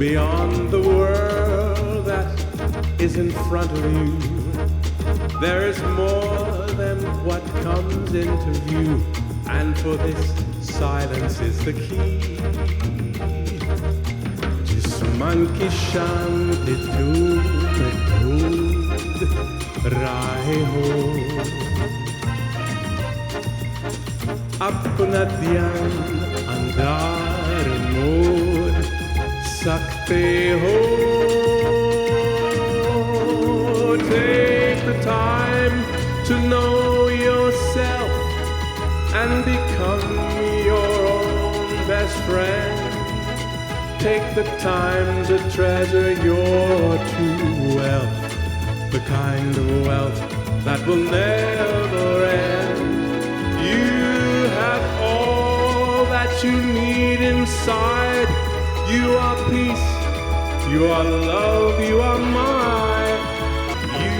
Beyond the world that is in front of you, there is more than what comes into view, and for this, silence is the key. Jisman ki shanti ढूंढ rahe ho, apna dhyan andar mod sakte ho. Take the time to know yourself and become your own best friend. Take the time to treasure your true wealth, the kind of wealth that will never end. You have all that you need inside. You are peace, you are love, you are mine. You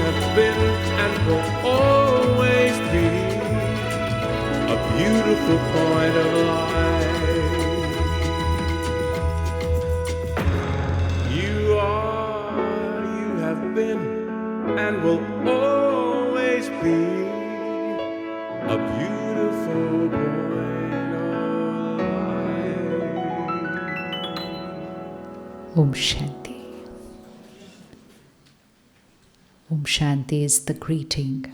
have been and will always be a beautiful point of light. You have been and will always be a beautiful point of light. Om Shanti. Om Shanti is the greeting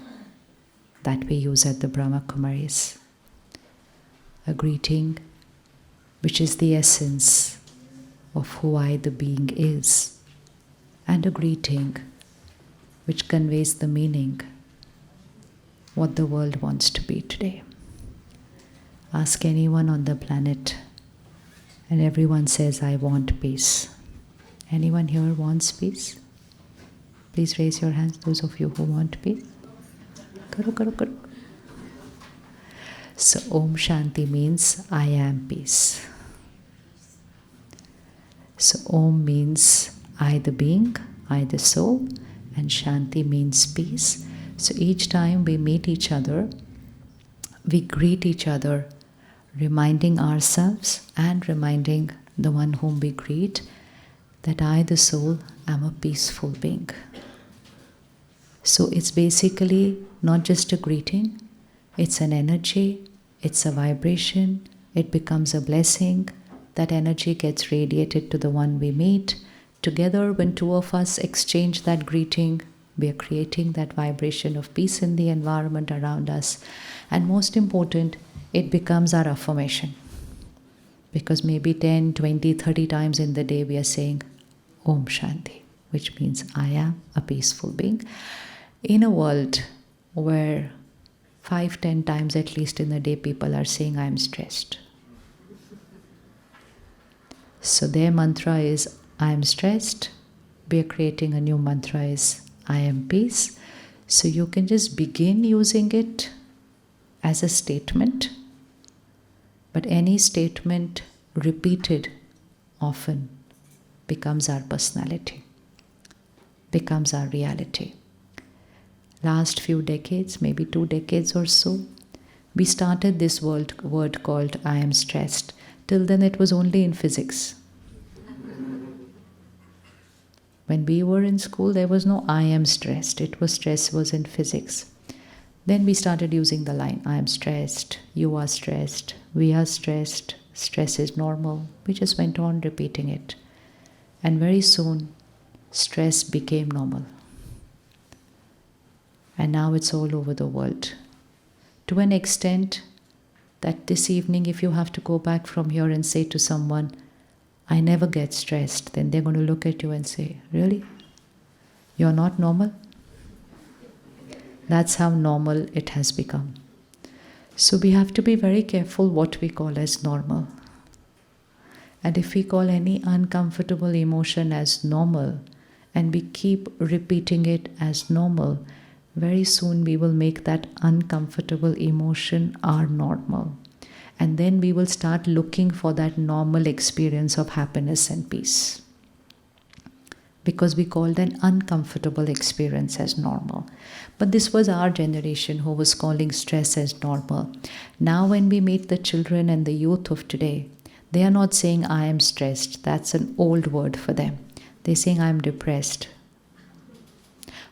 that we use at the Brahma Kumaris. A greeting which is the essence of who I, the being, is. And a greeting which conveys the meaning, what the world wants to be today. Ask anyone on the planet and everyone says, I want peace. Anyone here wants peace? Please raise your hands, those of you who want peace. Karo. So Om Shanti means I am peace. So Om means I the being, I the soul, and Shanti means peace. So each time we meet each other, we greet each other, reminding ourselves and reminding the one whom we greet that I the soul am a peaceful being. So it's basically not just a greeting, it's an energy, it's a vibration, it becomes a blessing. That energy gets radiated to the one we meet. Together, when two of us exchange that greeting, we are creating that vibration of peace in the environment around us. And most important, it becomes our affirmation. Because maybe 10, 20, 30 times in the day we are saying Om Shanti, which means I am a peaceful being. In a world where 5, 10 times at least in a day people are saying I am stressed. So their mantra is I am stressed. We are creating a new mantra is I am peace. So you can just begin using it as a statement. But any statement repeated often becomes our personality, becomes our reality. Last few decades, maybe 2 decades or so, we started this word called I am stressed. Till then it was only in physics. When we were in school, there was no I am stressed. Stress was in physics. Then we started using the line, I am stressed, you are stressed, we are stressed, stress is normal. We just went on repeating it. And very soon, stress became normal. And now it's all over the world. To an extent that this evening, if you have to go back from here and say to someone, I never get stressed, then they're going to look at you and say, really? You're not normal? That's how normal it has become. So we have to be very careful what we call as normal. And if we call any uncomfortable emotion as normal, and we keep repeating it as normal, very soon we will make that uncomfortable emotion our normal. And then we will start looking for that normal experience of happiness and peace. Because we called an uncomfortable experience as normal. But this was our generation who was calling stress as normal. Now when we meet the children and the youth of today, They are not saying I am stressed. That's an old word for them. They're saying I am depressed.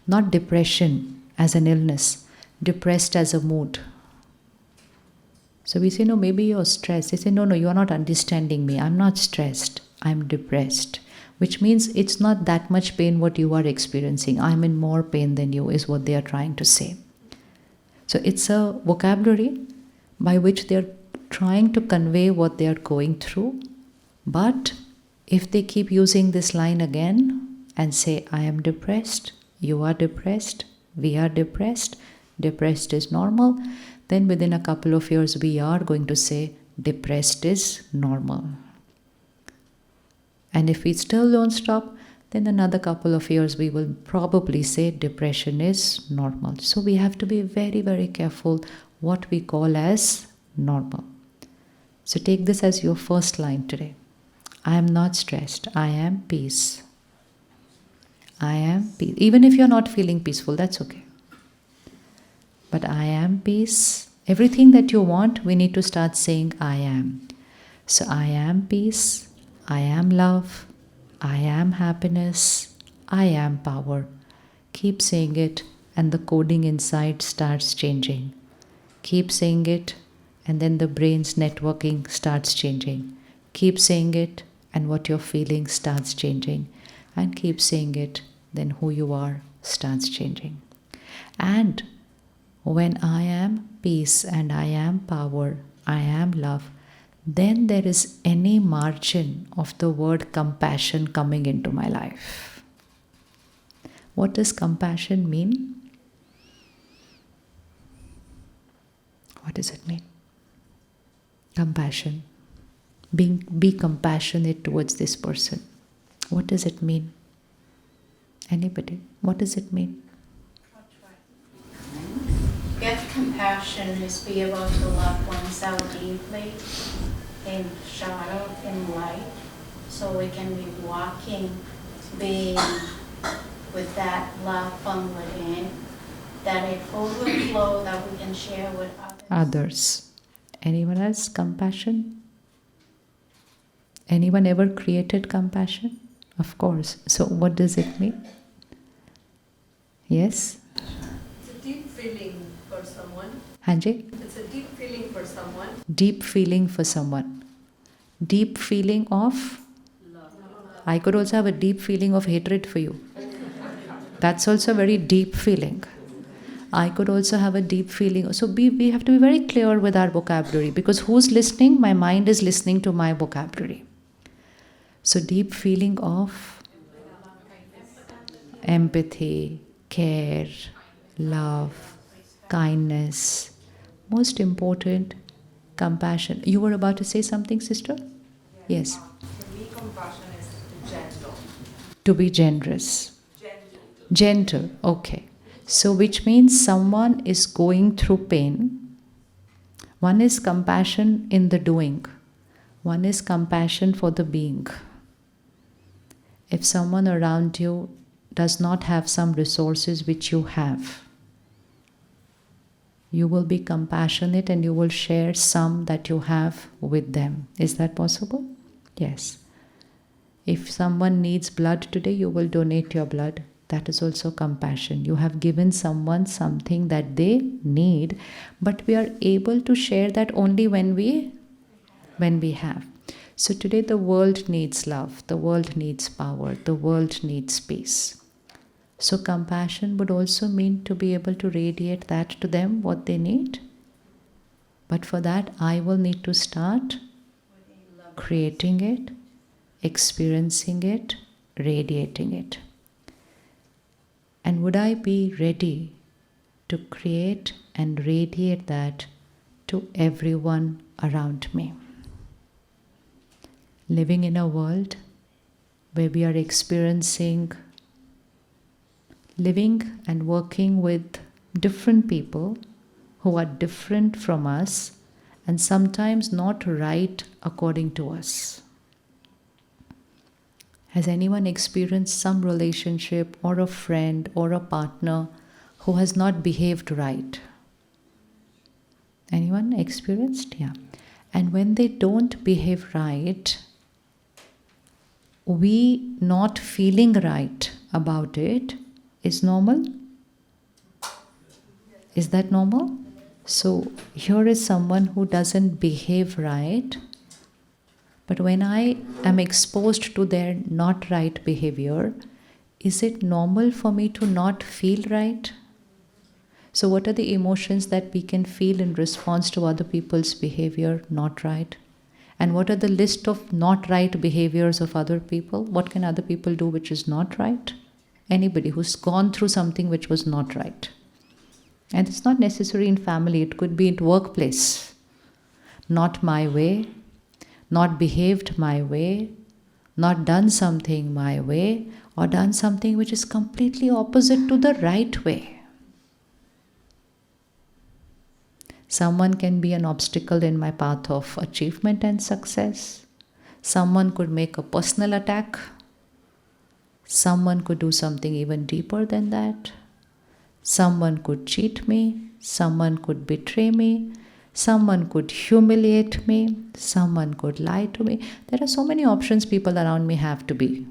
Not depression as an illness, depressed as a mood. So we say, no, maybe you're stressed. They say, no, you are not understanding me. I'm not stressed. I'm depressed. Which means it's not that much pain what you are experiencing. I'm in more pain than you is what they are trying to say. So it's a vocabulary by which they're trying to convey what they are going through. But if they keep using this line again and say, I am depressed, you are depressed, we are depressed is normal, then within a couple of years we are going to say depressed is normal. And if we still don't stop, then another couple of years we will probably say depression is normal. So we have to be very, very careful what we call as normal. So take this as your first line today. I am not stressed. I am peace. I am peace. Even if you're not feeling peaceful, that's okay. But I am peace. Everything that you want, we need to start saying I am. So I am peace. I am love. I am happiness. I am power. Keep saying it and the coding inside starts changing. Keep saying it and then the brain's networking starts changing. Keep saying it and what you're feeling starts changing. And keep saying it, then who you are starts changing. And when I am peace and I am power, I am love, then there is any margin of the word compassion coming into my life. What does compassion mean? What does it mean? Compassion. Be compassionate towards this person. What does it mean? Anybody? What does it mean? Get compassion is be able to love oneself deeply in shadow, in light, so we can be walking, being with that love from within, that it overflow, that we can share with others. Anyone else? Compassion? Anyone ever created compassion? Of course. So what does it mean? Yes? It's a deep feeling for someone. Hanji? It's a deep feeling for someone. Deep feeling for someone. Deep feeling of? Love. I could also have a deep feeling of hatred for you. That's also a very deep feeling. I could also have a deep feeling. So we have to be very clear with our vocabulary, because who's listening? My mind is listening to my vocabulary. So deep feeling of empathy, care, love, kindness. Most important, compassion. You were about to say something, sister? Yes. For me, compassion is gentle. To be generous. Gentle, okay. So which means someone is going through pain. One is compassion in the doing. One is compassion for the being. If someone around you does not have some resources which you have, you will be compassionate and you will share some that you have with them. Is that possible? Yes. If someone needs blood today, you will donate your blood. That is also compassion. You have given someone something that they need, but we are able to share that only when we have. So today the world needs love, the world needs power, the world needs peace. So compassion would also mean to be able to radiate that to them, what they need. But for that, I will need to start creating it, experiencing it, radiating it. And would I be ready to create and radiate that to everyone around me? Living in a world where we are experiencing, living and working with different people who are different from us and sometimes not right according to us. Has anyone experienced some relationship or a friend or a partner who has not behaved right? Anyone experienced? Yeah. And when they don't behave right, we not feeling right about it is normal? Is that normal? So here is someone who doesn't behave right, but when I am exposed to their not right behavior, is it normal for me to not feel right? So what are the emotions that we can feel in response to other people's behavior not right? And what are the list of not right behaviors of other people? What can other people do which is not right? Anybody who's gone through something which was not right. And it's not necessary in family, it could be in workplace. Not my way, not behaved my way, not done something my way, or done something which is completely opposite to the right way. Someone can be an obstacle in my path of achievement and success. Someone could make a personal attack. Someone could do something even deeper than that. Someone could cheat me. Someone could betray me. Someone could humiliate me. Someone could lie to me. There are so many options people around me have to be.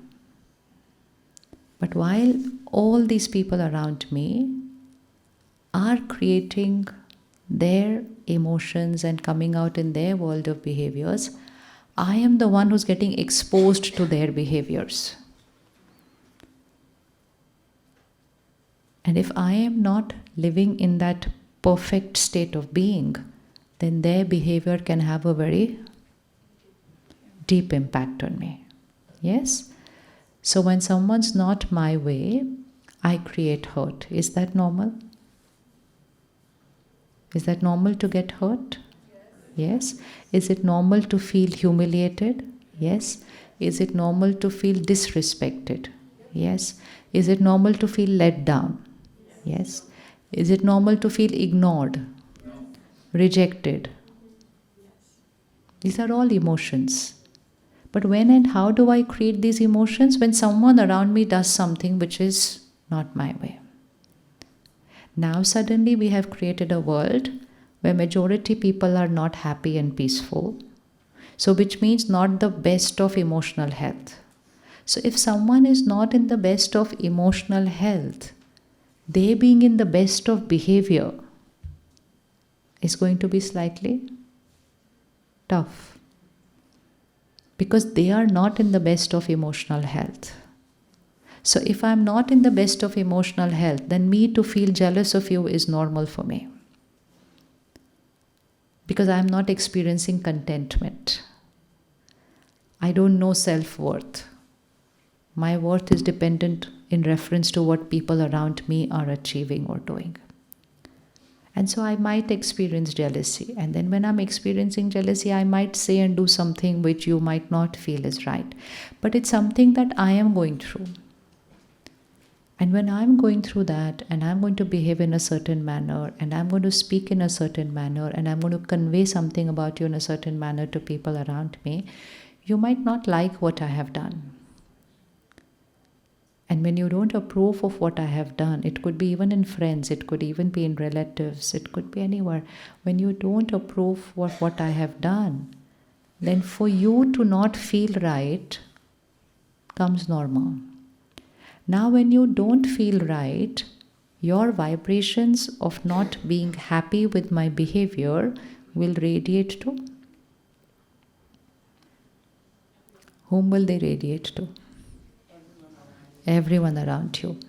But while all these people around me are creating their emotions and coming out in their world of behaviors, I am the one who's getting exposed to their behaviors. And if I am not living in that perfect state of being, then their behavior can have a very deep impact on me. Yes? So when someone's not my way, I create hurt. Is that normal? Is that normal to get hurt? Yes. Is it normal to feel humiliated? Yes. Is it normal to feel disrespected? Yes. Is it normal to feel let down? Yes. Is it normal to feel ignored? Rejected? These are all emotions. But when and how do I create these emotions? When someone around me does something which is not my way. Now suddenly we have created a world where majority people are not happy and peaceful. So which means not the best of emotional health. So if someone is not in the best of emotional health, they being in the best of behavior is going to be slightly tough. Because they are not in the best of emotional health. So if I'm not in the best of emotional health, then me to feel jealous of you is normal for me. Because I'm not experiencing contentment. I don't know self-worth. My worth is dependent in reference to what people around me are achieving or doing. And so I might experience jealousy. And then when I'm experiencing jealousy, I might say and do something which you might not feel is right. But it's something that I am going through. And when I'm going through that, and I'm going to behave in a certain manner, and I'm going to speak in a certain manner, and I'm going to convey something about you in a certain manner to people around me, you might not like what I have done. And when you don't approve of what I have done, it could be even in friends, it could even be in relatives, it could be anywhere. When you don't approve of what I have done, then for you to not feel right comes normal. Now when you don't feel right, your vibrations of not being happy with my behavior will radiate to? Whom will they radiate to? Everyone around you.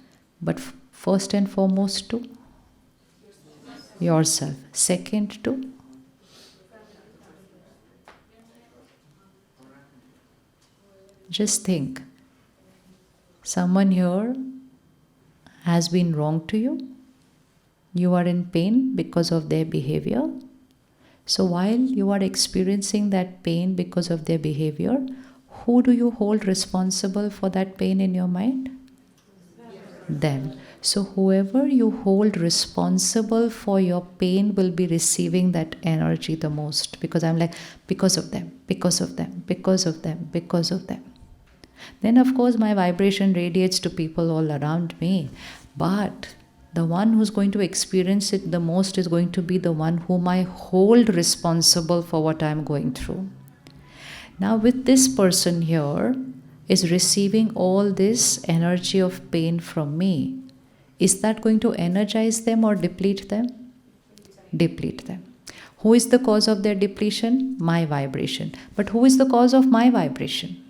But first and foremost to? Yourself. Second to? Just think. Someone here has been wrong to you. You are in pain because of their behavior. So while you are experiencing that pain because of their behavior, who do you hold responsible for that pain in your mind? Them. So whoever you hold responsible for your pain will be receiving that energy the most. Because I'm like, because of them, because of them, because of them, because of them. Then of course my vibration radiates to people all around me. But The one who's going to experience it the most is going to be the one whom I hold responsible for what I'm going through. Now, with this person here is receiving all this energy of pain from me, is that going to energize them or deplete them? Deplete them. Who is the cause of their depletion? My vibration. But who is the cause of my vibration?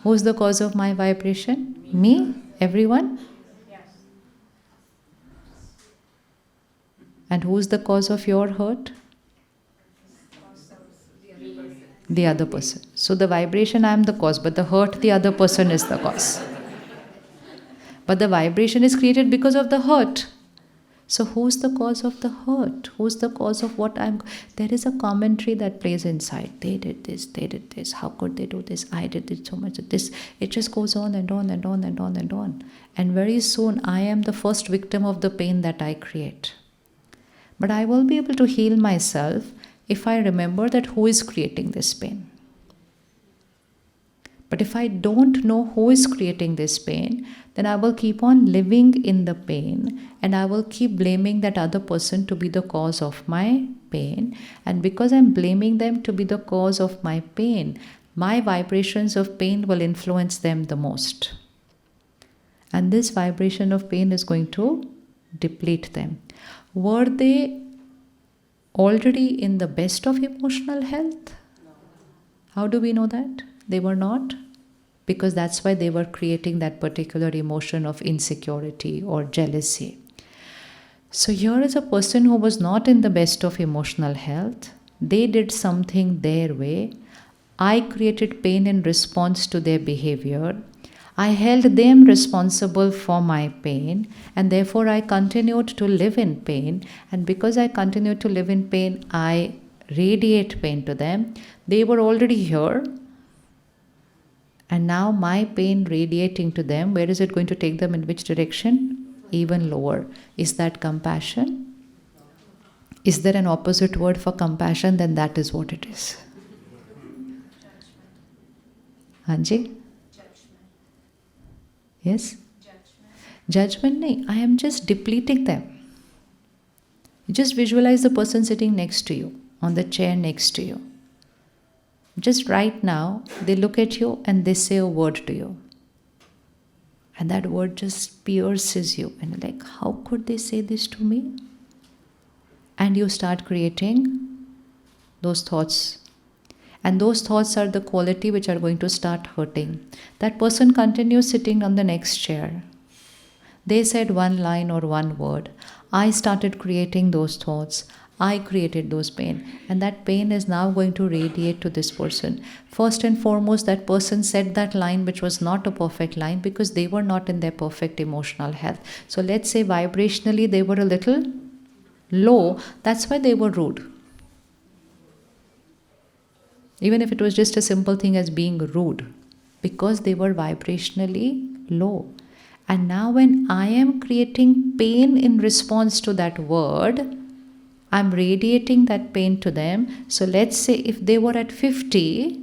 Who is the cause of my vibration? Me? Everyone? And who is the cause of your hurt? The other person. So the vibration, I am the cause, but the hurt, the other person is the cause. But the vibration is created because of the hurt. So who's the cause of the hurt? Who's the cause of what I'm... There is a commentary that plays inside. They did this. How could they do this? I did it so much of this. It just goes on and on and on and on and on. And very soon I am the first victim of the pain that I create. But I will be able to heal myself if I remember that who is creating this pain. But if I don't know who is creating this pain, then I will keep on living in the pain and I will keep blaming that other person to be the cause of my pain. And because I'm blaming them to be the cause of my pain, my vibrations of pain will influence them the most. And this vibration of pain is going to deplete them. Were they already in the best of emotional health? How do we know that? They were not, because that's why they were creating that particular emotion of insecurity or jealousy. So here is a person who was not in the best of emotional health. They did something their way. I created pain in response to their behavior. I held them responsible for my pain, and therefore I continued to live in pain. And because I continued to live in pain, I radiate pain to them. They were already here. And now my pain radiating to them, where is it going to take them? In which direction? Even lower. Is that compassion? Is there an opposite word for compassion? Then that is what it is. Anji? Yes? Judgment. Nahi. I am just depleting them. Just visualize the person sitting next to you, on the chair next to you. Just right now, they look at you and they say a word to you. And that word just pierces you. And you're like, how could they say this to me? And you start creating those thoughts. And those thoughts are the quality which are going to start hurting. That person continues sitting on the next chair. They said one line or one word. I started creating those thoughts. I created those pain, and that pain is now going to radiate to this person. First and foremost, that person said that line which was not a perfect line because they were not in their perfect emotional health. So let's say vibrationally they were a little low, that's why they were rude. Even if it was just a simple thing as being rude, because they were vibrationally low. And now when I am creating pain in response to that word, I'm radiating that pain to them. So let's say if they were at 50,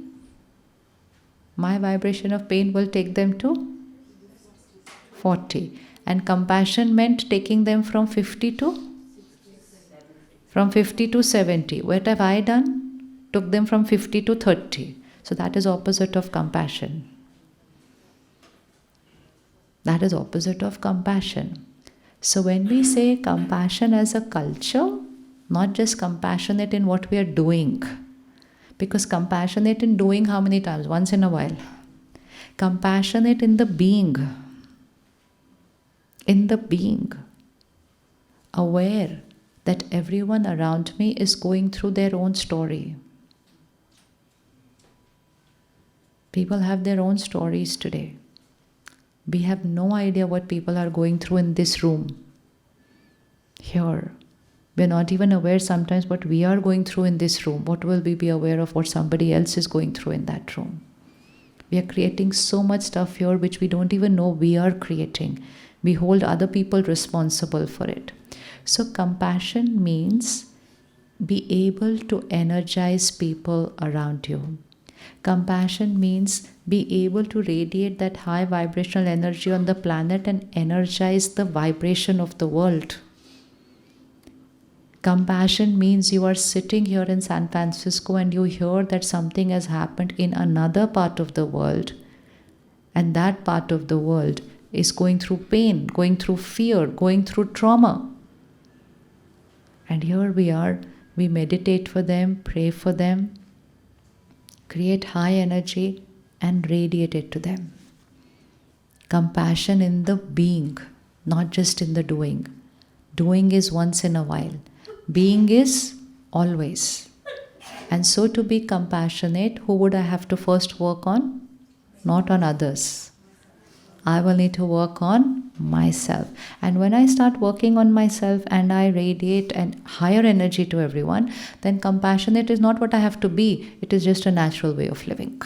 my vibration of pain will take them to 40. And compassion meant taking them from 50 to 70. What have I done? Took them from 50 to 30. So that is opposite of compassion. That is opposite of compassion. So when we say compassion as a culture, not just compassionate in what we are doing. Because compassionate in doing how many times? Once in a while. Compassionate in the being. In the being. Aware that everyone around me is going through their own story. People have their own stories today. We have no idea what people are going through in this room. Here. We're not even aware sometimes what we are going through in this room. What will we be aware of what somebody else is going through in that room? We are creating so much stuff here which we don't even know we are creating. We hold other people responsible for it. So compassion means be able to energize people around you. Compassion means be able to radiate that high vibrational energy on the planet and energize the vibration of the world. Compassion means you are sitting here in San Francisco and you hear that something has happened in another part of the world, and that part of the world is going through pain, going through fear, going through trauma. And here we are, we meditate for them, pray for them, create high energy and radiate it to them. Compassion in the being, not just in the doing. Doing is once in a while. Being is always. And so to be compassionate, who would I have to first work on? Not on others. I will need to work on myself. And when I start working on myself and I radiate a higher energy to everyone, then compassionate is not what I have to be. It is just a natural way of living.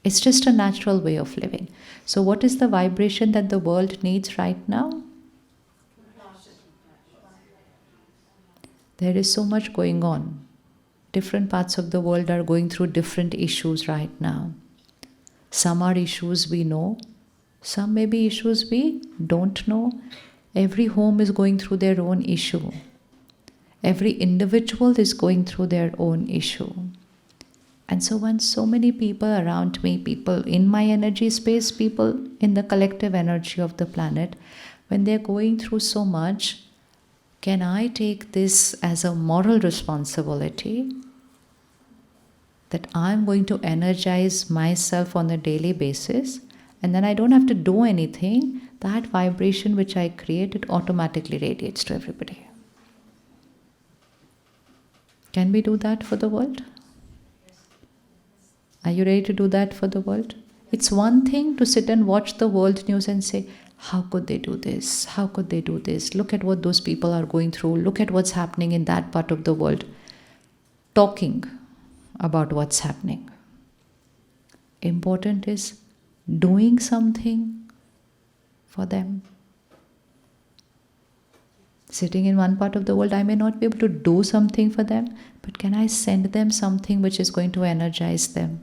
It's just a natural way of living. So what is the vibration that the world needs right now? There is so much going on. Different parts of the world are going through different issues right now. Some are issues we know. Some may be issues we don't know. Every home is going through their own issue. Every individual is going through their own issue. And so when so many people around me, people in my energy space, people in the collective energy of the planet, when they're going through so much, can I take this as a moral responsibility that I'm going to energize myself on a daily basis, and then I don't have to do anything, that vibration which I create, it automatically radiates to everybody. Can we do that for the world? Are you ready to do that for the world? It's one thing to sit and watch the world news and say, how could they do this? How could they do this? Look at what those people are going through. Look at what's happening in that part of the world. Talking about what's happening. Important is doing something for them. Sitting in one part of the world, I may not be able to do something for them, but can I send them something which is going to energize them?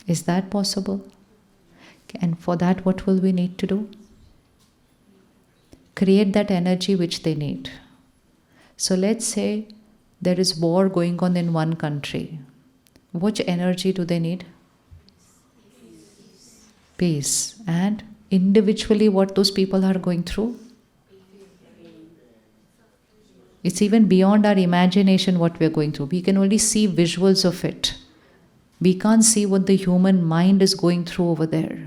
Is that possible? And for that, what will we need to do? Create that energy which they need. So let's say there is war going on in one country. Which energy do they need? Peace. And individually what those people are going through? It's even beyond our imagination what we are going through. We can only see visuals of it. We can't see what the human mind is going through over there.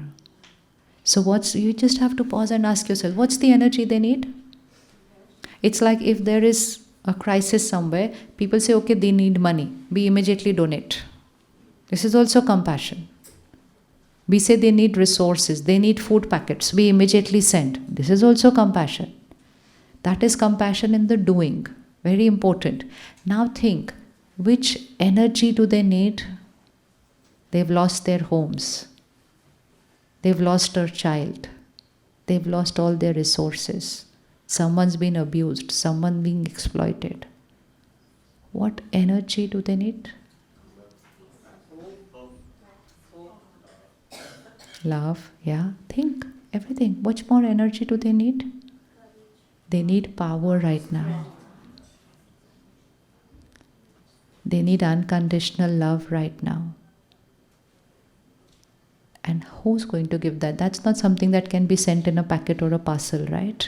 So you just have to pause and ask yourself, what's the energy they need? It's like if there is a crisis somewhere, people say, okay, they need money. We immediately donate. This is also compassion. We say they need resources, they need food packets. We immediately send. This is also compassion. That is compassion in the doing. Very important. Now think, which energy do they need? They've lost their homes. They've lost their child. They've lost all their resources. Someone's been abused. Someone being exploited. What energy do they need? Love, yeah. Think, everything. What more energy do they need? They need power right now. They need unconditional love right now. And who's going to give that? That's not something that can be sent in a packet or a parcel, right?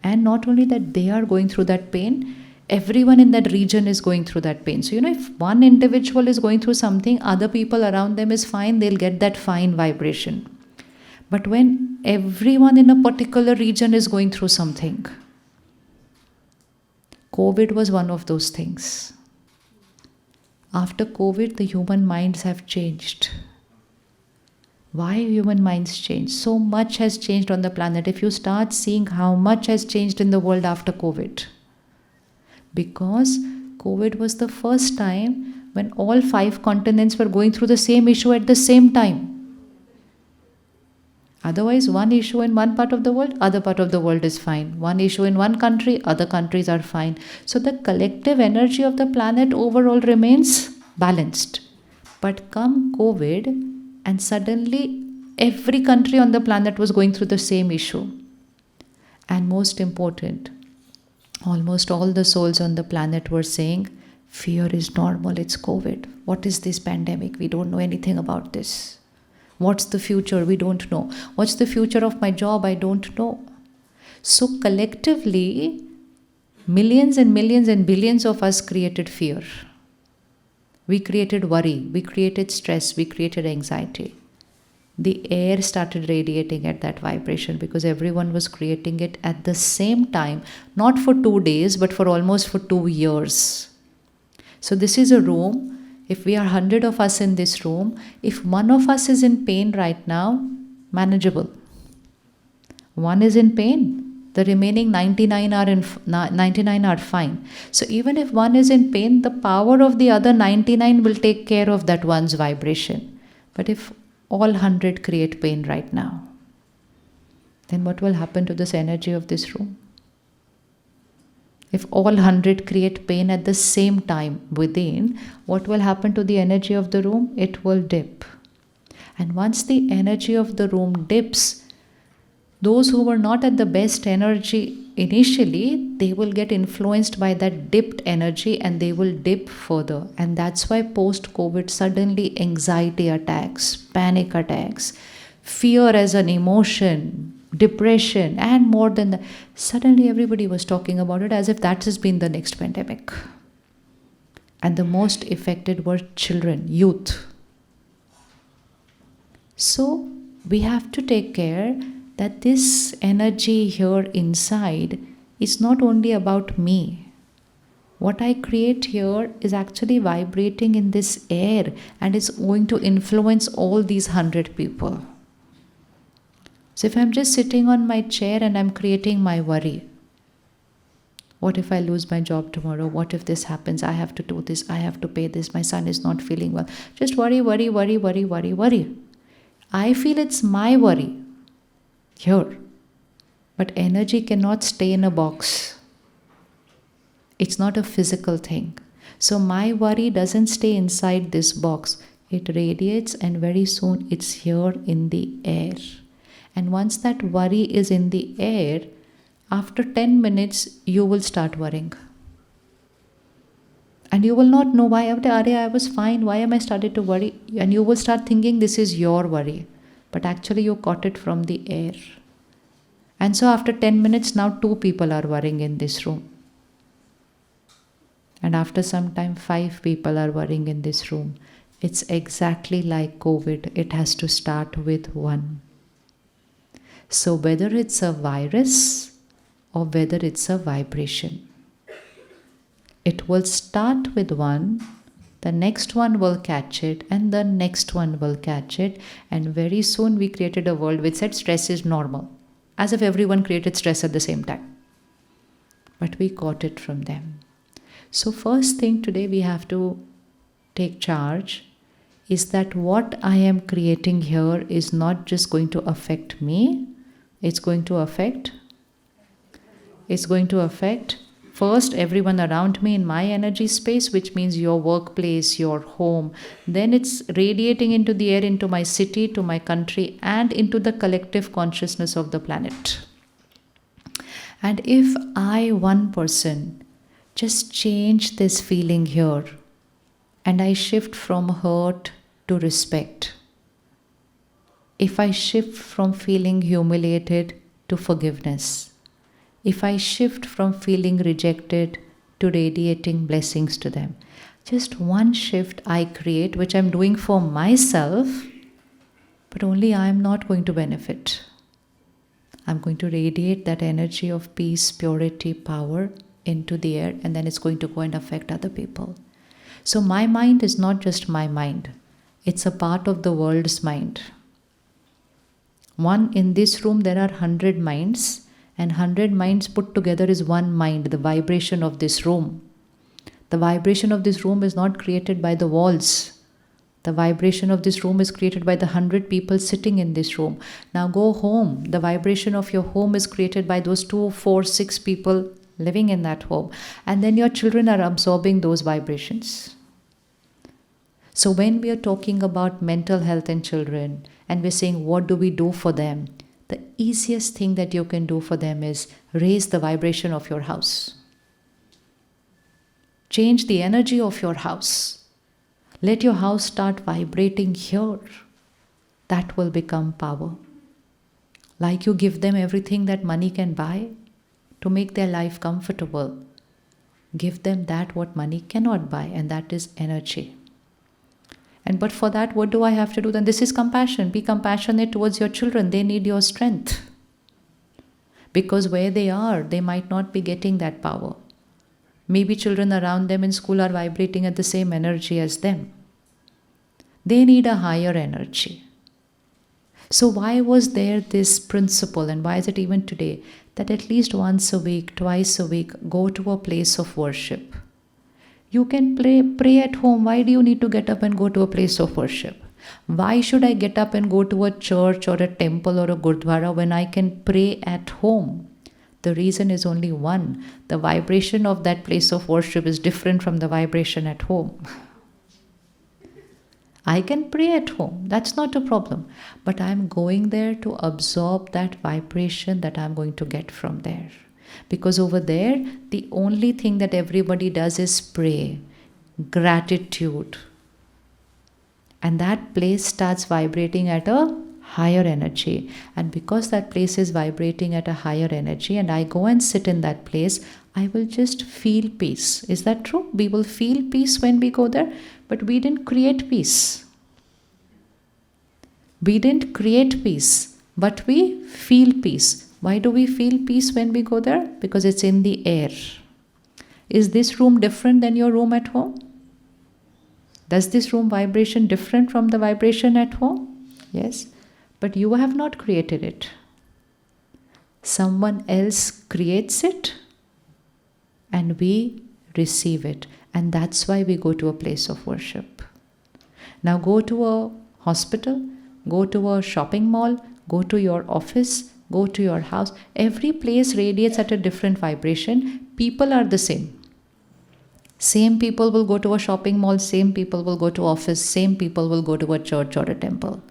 And not only that they are going through that pain, everyone in that region is going through that pain. So, if one individual is going through something, other people around them is fine, they'll get that fine vibration. But when everyone in a particular region is going through something, COVID was one of those things. After COVID, the human minds have changed. Why human minds change? So much has changed on the planet. If you start seeing how much has changed in the world after COVID. Because COVID was the first time when all 5 continents were going through the same issue at the same time. Otherwise, one issue in one part of the world, other part of the world is fine. One issue in one country, other countries are fine. So the collective energy of the planet overall remains balanced. But come COVID, and suddenly every country on the planet was going through the same issue. And most important, almost all the souls on the planet were saying, fear is normal, it's COVID. What is this pandemic? We don't know anything about this. What's the future? We don't know. What's the future of my job? I don't know. So collectively, millions and millions and billions of us created fear. We created worry, we created stress, we created anxiety. The air started radiating at that vibration because everyone was creating it at the same time, not for 2 days, but for almost for 2 years. So this is a room. If we are 100 of us in this room, if one of us is in pain right now, manageable. One is in pain, the remaining 99 are fine. So even if one is in pain, the power of the other 99 will take care of that one's vibration. But if all 100 create pain right now, then what will happen to this energy of this room? If all 100 create pain at the same time within, what will happen to the energy of the room? It will dip. And once the energy of the room dips, those who were not at the best energy initially, they will get influenced by that dipped energy and they will dip further. And that's why post-COVID, suddenly anxiety attacks, panic attacks, fear as an emotion, depression, and more than that. Suddenly everybody was talking about it as if that has been the next pandemic. And the most affected were children, youth. So we have to take care that this energy here inside is not only about me. What I create here is actually vibrating in this air and is going to influence all these 100 people. So if I'm just sitting on my chair and I'm creating my worry, what if I lose my job tomorrow? What if this happens? I have to do this. I have to pay this. My son is not feeling well. Just worry, worry, worry, worry, worry, worry. I feel it's my worry here. But energy cannot stay in a box. It's not a physical thing. So my worry doesn't stay inside this box. It radiates and very soon it's here in the air. And once that worry is in the air, after 10 minutes, you will start worrying. And you will not know why. I was fine. Why am I started to worry? And you will start thinking this is your worry. But actually you caught it from the air. And so after 10 minutes, now 2 people are worrying in this room. And after some time, 5 people are worrying in this room. It's exactly like COVID. It has to start with 1. So whether it's a virus or whether it's a vibration, it will start with 1, the next one will catch it, and the next one will catch it. And very soon we created a world which said stress is normal, as if everyone created stress at the same time. But we caught it from them. So first thing today we have to take charge is that what I am creating here is not just going to affect me, it's going to affect first everyone around me in my energy space, which means your workplace, your home. Then it's radiating into the air, into my city, to my country, and into the collective consciousness of the planet. And if I, one person, just change this feeling here, and I shift from hurt to respect, if I shift from feeling humiliated to forgiveness, if I shift from feeling rejected to radiating blessings to them, just one shift I create, which I'm doing for myself, but only I am not going to benefit. I'm going to radiate that energy of peace, purity, power into the air, and then it's going to go and affect other people. So my mind is not just my mind. It's a part of the world's mind. In this room, there are 100 minds, and 100 minds put together is one mind, the vibration of this room. The vibration of this room is not created by the walls. The vibration of this room is created by the 100 people sitting in this room. Now go home. The vibration of your home is created by those 2, 4, 6 people living in that home. And then your children are absorbing those vibrations. So when we are talking about mental health in children and we're saying what do we do for them, the easiest thing that you can do for them is raise the vibration of your house. Change the energy of your house. Let your house start vibrating here. That will become power. Like you give them everything that money can buy to make their life comfortable. Give them that what money cannot buy, and that is energy. But for that, what do I have to do? Then this is compassion. Be compassionate towards your children. They need your strength. Because where they are, they might not be getting that power. Maybe children around them in school are vibrating at the same energy as them. They need a higher energy. So why was there this principle, and why is it even today, that at least once a week, twice a week, go to a place of worship? You can pray at home. Why do you need to get up and go to a place of worship? Why should I get up and go to a church or a temple or a gurdwara when I can pray at home? The reason is only one. The vibration of that place of worship is different from the vibration at home. I can pray at home. That's not a problem. But I'm going there to absorb that vibration that I'm going to get from there. Because over there, the only thing that everybody does is pray, gratitude. And that place starts vibrating at a higher energy. And because that place is vibrating at a higher energy, and I go and sit in that place, I will just feel peace. Is that true? We will feel peace when we go there, but we didn't create peace. We didn't create peace, but we feel peace. Why do we feel peace when we go there? Because it's in the air. Is this room different than your room at home? Does this room vibration different from the vibration at home? Yes, but you have not created it. Someone else creates it and we receive it. And that's why we go to a place of worship. Now go to a hospital, go to a shopping mall, go to your office, go to your house. Every place radiates at a different vibration. People are the same. Same people will go to a shopping mall, same people will go to office, same people will go to a church or a temple.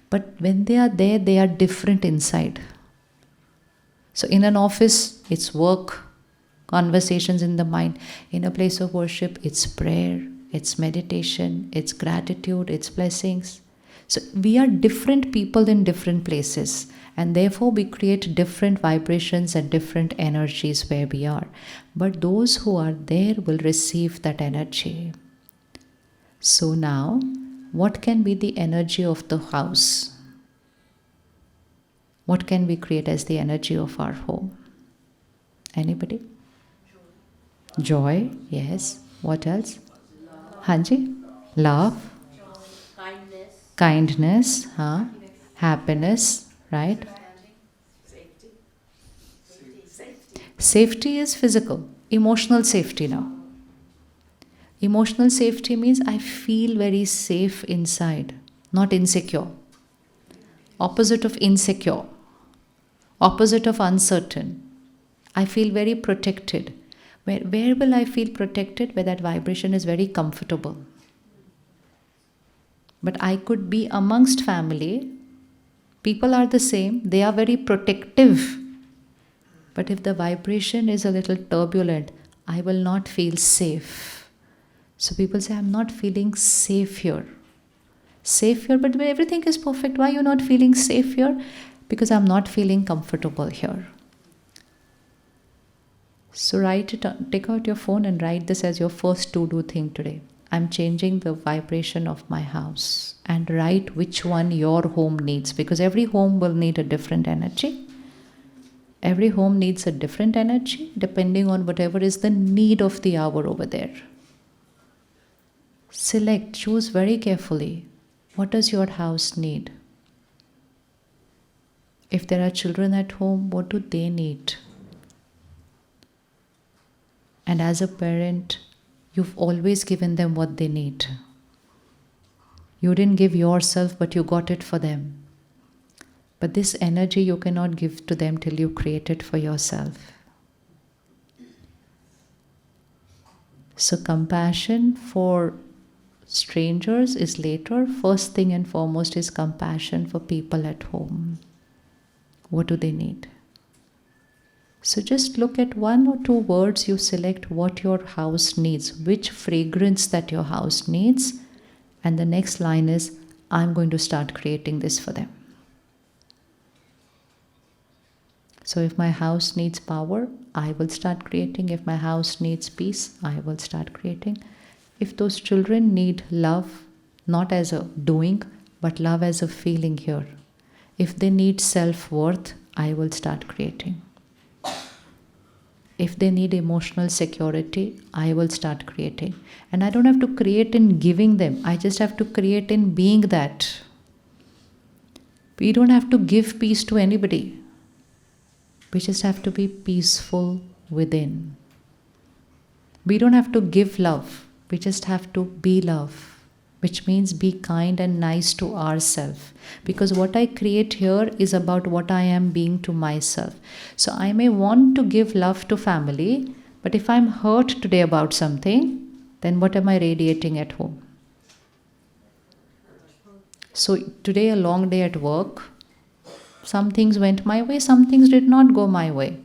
But when they are there, they are different inside. So in an office, it's work, conversations in the mind. In a place of worship, it's prayer, it's meditation, it's gratitude, it's blessings. So we are different people in different places. And therefore, we create different vibrations and different energies where we are. But those who are there will receive that energy. So now, what can be the energy of the house? What can we create as the energy of our home? Anybody? Joy, yes. What else? Hanji? Love. Kindness. Happiness. Right? Safety is physical. Emotional safety now. Emotional safety means I feel very safe inside, not insecure. Opposite of insecure. Opposite of uncertain. I feel very protected. Where will I feel protected? Where that vibration is very comfortable. But I could be amongst family. People are the same, they are very protective. But if the vibration is a little turbulent, I will not feel safe. So people say, I'm not feeling safe here. Safe here, but everything is perfect. Why are you not feeling safe here? Because I'm not feeling comfortable here. So write it, take out your phone and write this as your first to-do thing today. I'm changing the vibration of my house, and write which one your home needs, because every home will need a different energy. Every home needs a different energy depending on whatever is the need of the hour over there. Select, choose very carefully. What does your house need? If there are children at home, what do they need? And as a parent, you've always given them what they need. You didn't give yourself, but you got it for them. But this energy you cannot give to them till you create it for yourself. So compassion for Strangers is later. First thing and foremost is compassion for people at home. What do they need? So just look at 1 or 2 words, you select what your house needs, which fragrance that your house needs, and the next line is, I'm going to start creating this for them. So if my house needs power, I will start creating. If my house needs peace, I will start creating. If those children need love, not as a doing, but love as a feeling here. If they need self-worth, I will start creating. If they need emotional security, I will start creating. And I don't have to create in giving them. I just have to create in being that. We don't have to give peace to anybody. We just have to be peaceful within. We don't have to give love. We just have to be love, which means be kind and nice to ourselves. Because what I create here is about what I am being to myself. So I may want to give love to family, but if I'm hurt today about something, then what am I radiating at home? So today a long day at work, some things went my way, some things did not go my way.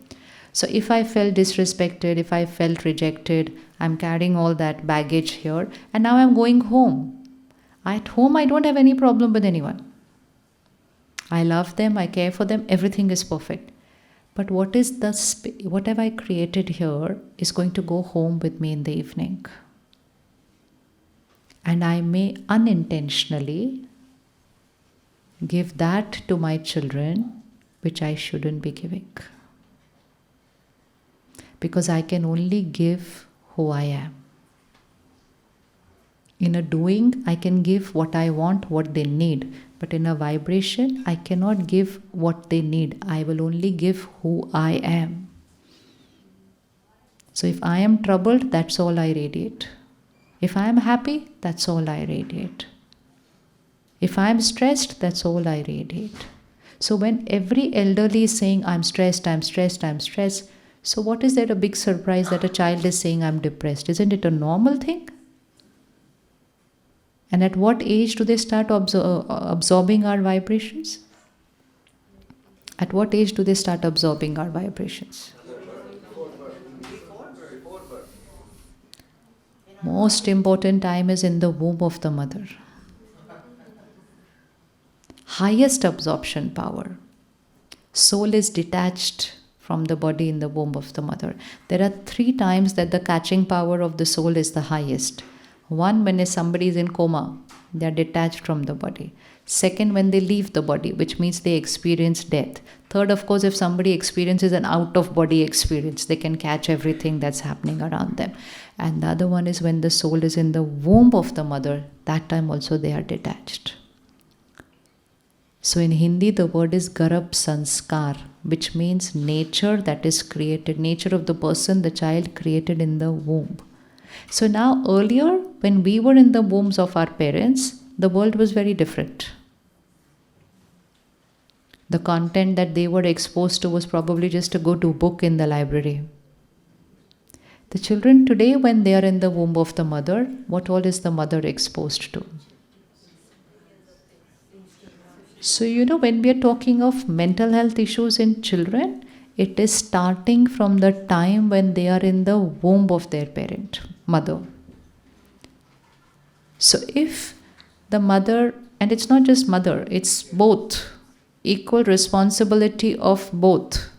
So if I felt disrespected, if I felt rejected, I'm carrying all that baggage here, and now I'm going home. At home, I don't have any problem with anyone. I love them, I care for them, everything is perfect. But what have I created here is going to go home with me in the evening. And I may unintentionally give that to my children, which I shouldn't be giving. Because I can only give who I am. In a doing, I can give what I want, what they need. But in a vibration, I cannot give what they need. I will only give who I am. So if I am troubled, that's all I radiate. If I am happy, that's all I radiate. If I am stressed, that's all I radiate. So when every elderly is saying, I'm stressed, I'm stressed, I'm stressed, so what is there a big surprise that a child is saying, I'm depressed? Isn't it a normal thing? And at what age do they start absorbing our vibrations? At what age do they start absorbing our vibrations? Most important time is in the womb of the mother. Highest absorption power. Soul is detached from the body in the womb of the mother. There are 3 times that the catching power of the soul is the highest. 1, when somebody is in coma, they are detached from the body. 2nd, when they leave the body, which means they experience death. 3rd, of course, if somebody experiences an out-of-body experience, they can catch everything that's happening around them. And the other one is when the soul is in the womb of the mother, that time also they are detached. So in Hindi, the word is Garab Sanskar, which means nature that is created, nature of the person, the child created in the womb. So now earlier, when we were in the wombs of our parents, the world was very different. The content that they were exposed to was probably just a go-to book in the library. The children today, when they are in the womb of the mother, what all is the mother exposed to? So, when we are talking of mental health issues in children, it is starting from the time when they are in the womb of their parent, mother. So if the mother, and it's not just mother, it's both, equal responsibility of both,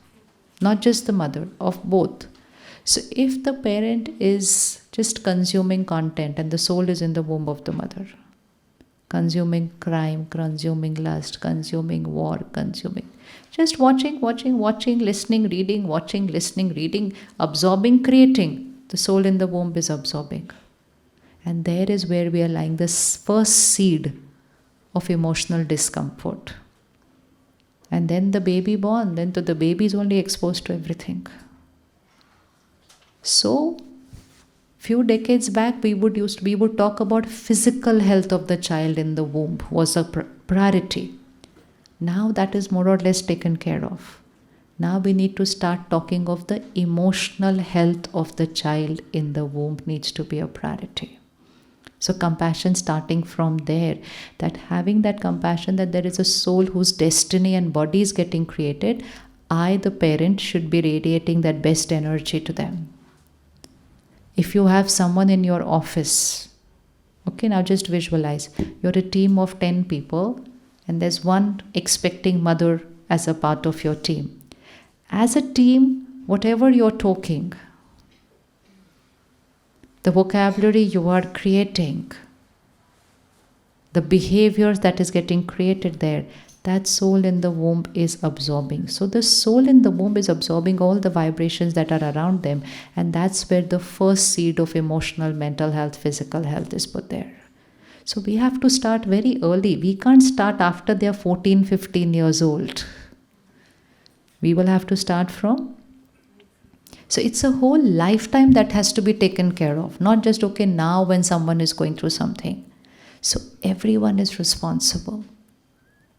not just the mother, of both. So if the parent is just consuming content and the soul is in the womb of the mother, consuming crime, consuming lust, consuming war, just watching, listening, reading, watching, listening, reading, absorbing, creating. The soul in the womb is absorbing. And there is where we are lying the first seed of emotional discomfort. And then the baby born, then the baby is only exposed to everything. So, few decades back, we would talk about physical health of the child in the womb was a priority. Now that is more or less taken care of. Now we need to start talking of the emotional health of the child in the womb needs to be a priority. So compassion starting from there, that having that compassion that there is a soul whose destiny and body is getting created, I, the parent, should be radiating that best energy to them. If you have someone in your office, okay, now just visualize, you're a team of 10 people and there's one expecting mother as a part of your team. As a team, whatever you're talking, the vocabulary you are creating, the behaviors that is getting created there, that soul in the womb is absorbing. So the soul in the womb is absorbing all the vibrations that are around them, and that's where the first seed of emotional, mental health, physical health is put there. So we have to start very early. We can't start after they're 14, 15 years old. We will have to start from. So it's a whole lifetime that has to be taken care of, not just, okay, now when someone is going through something. So everyone is responsible.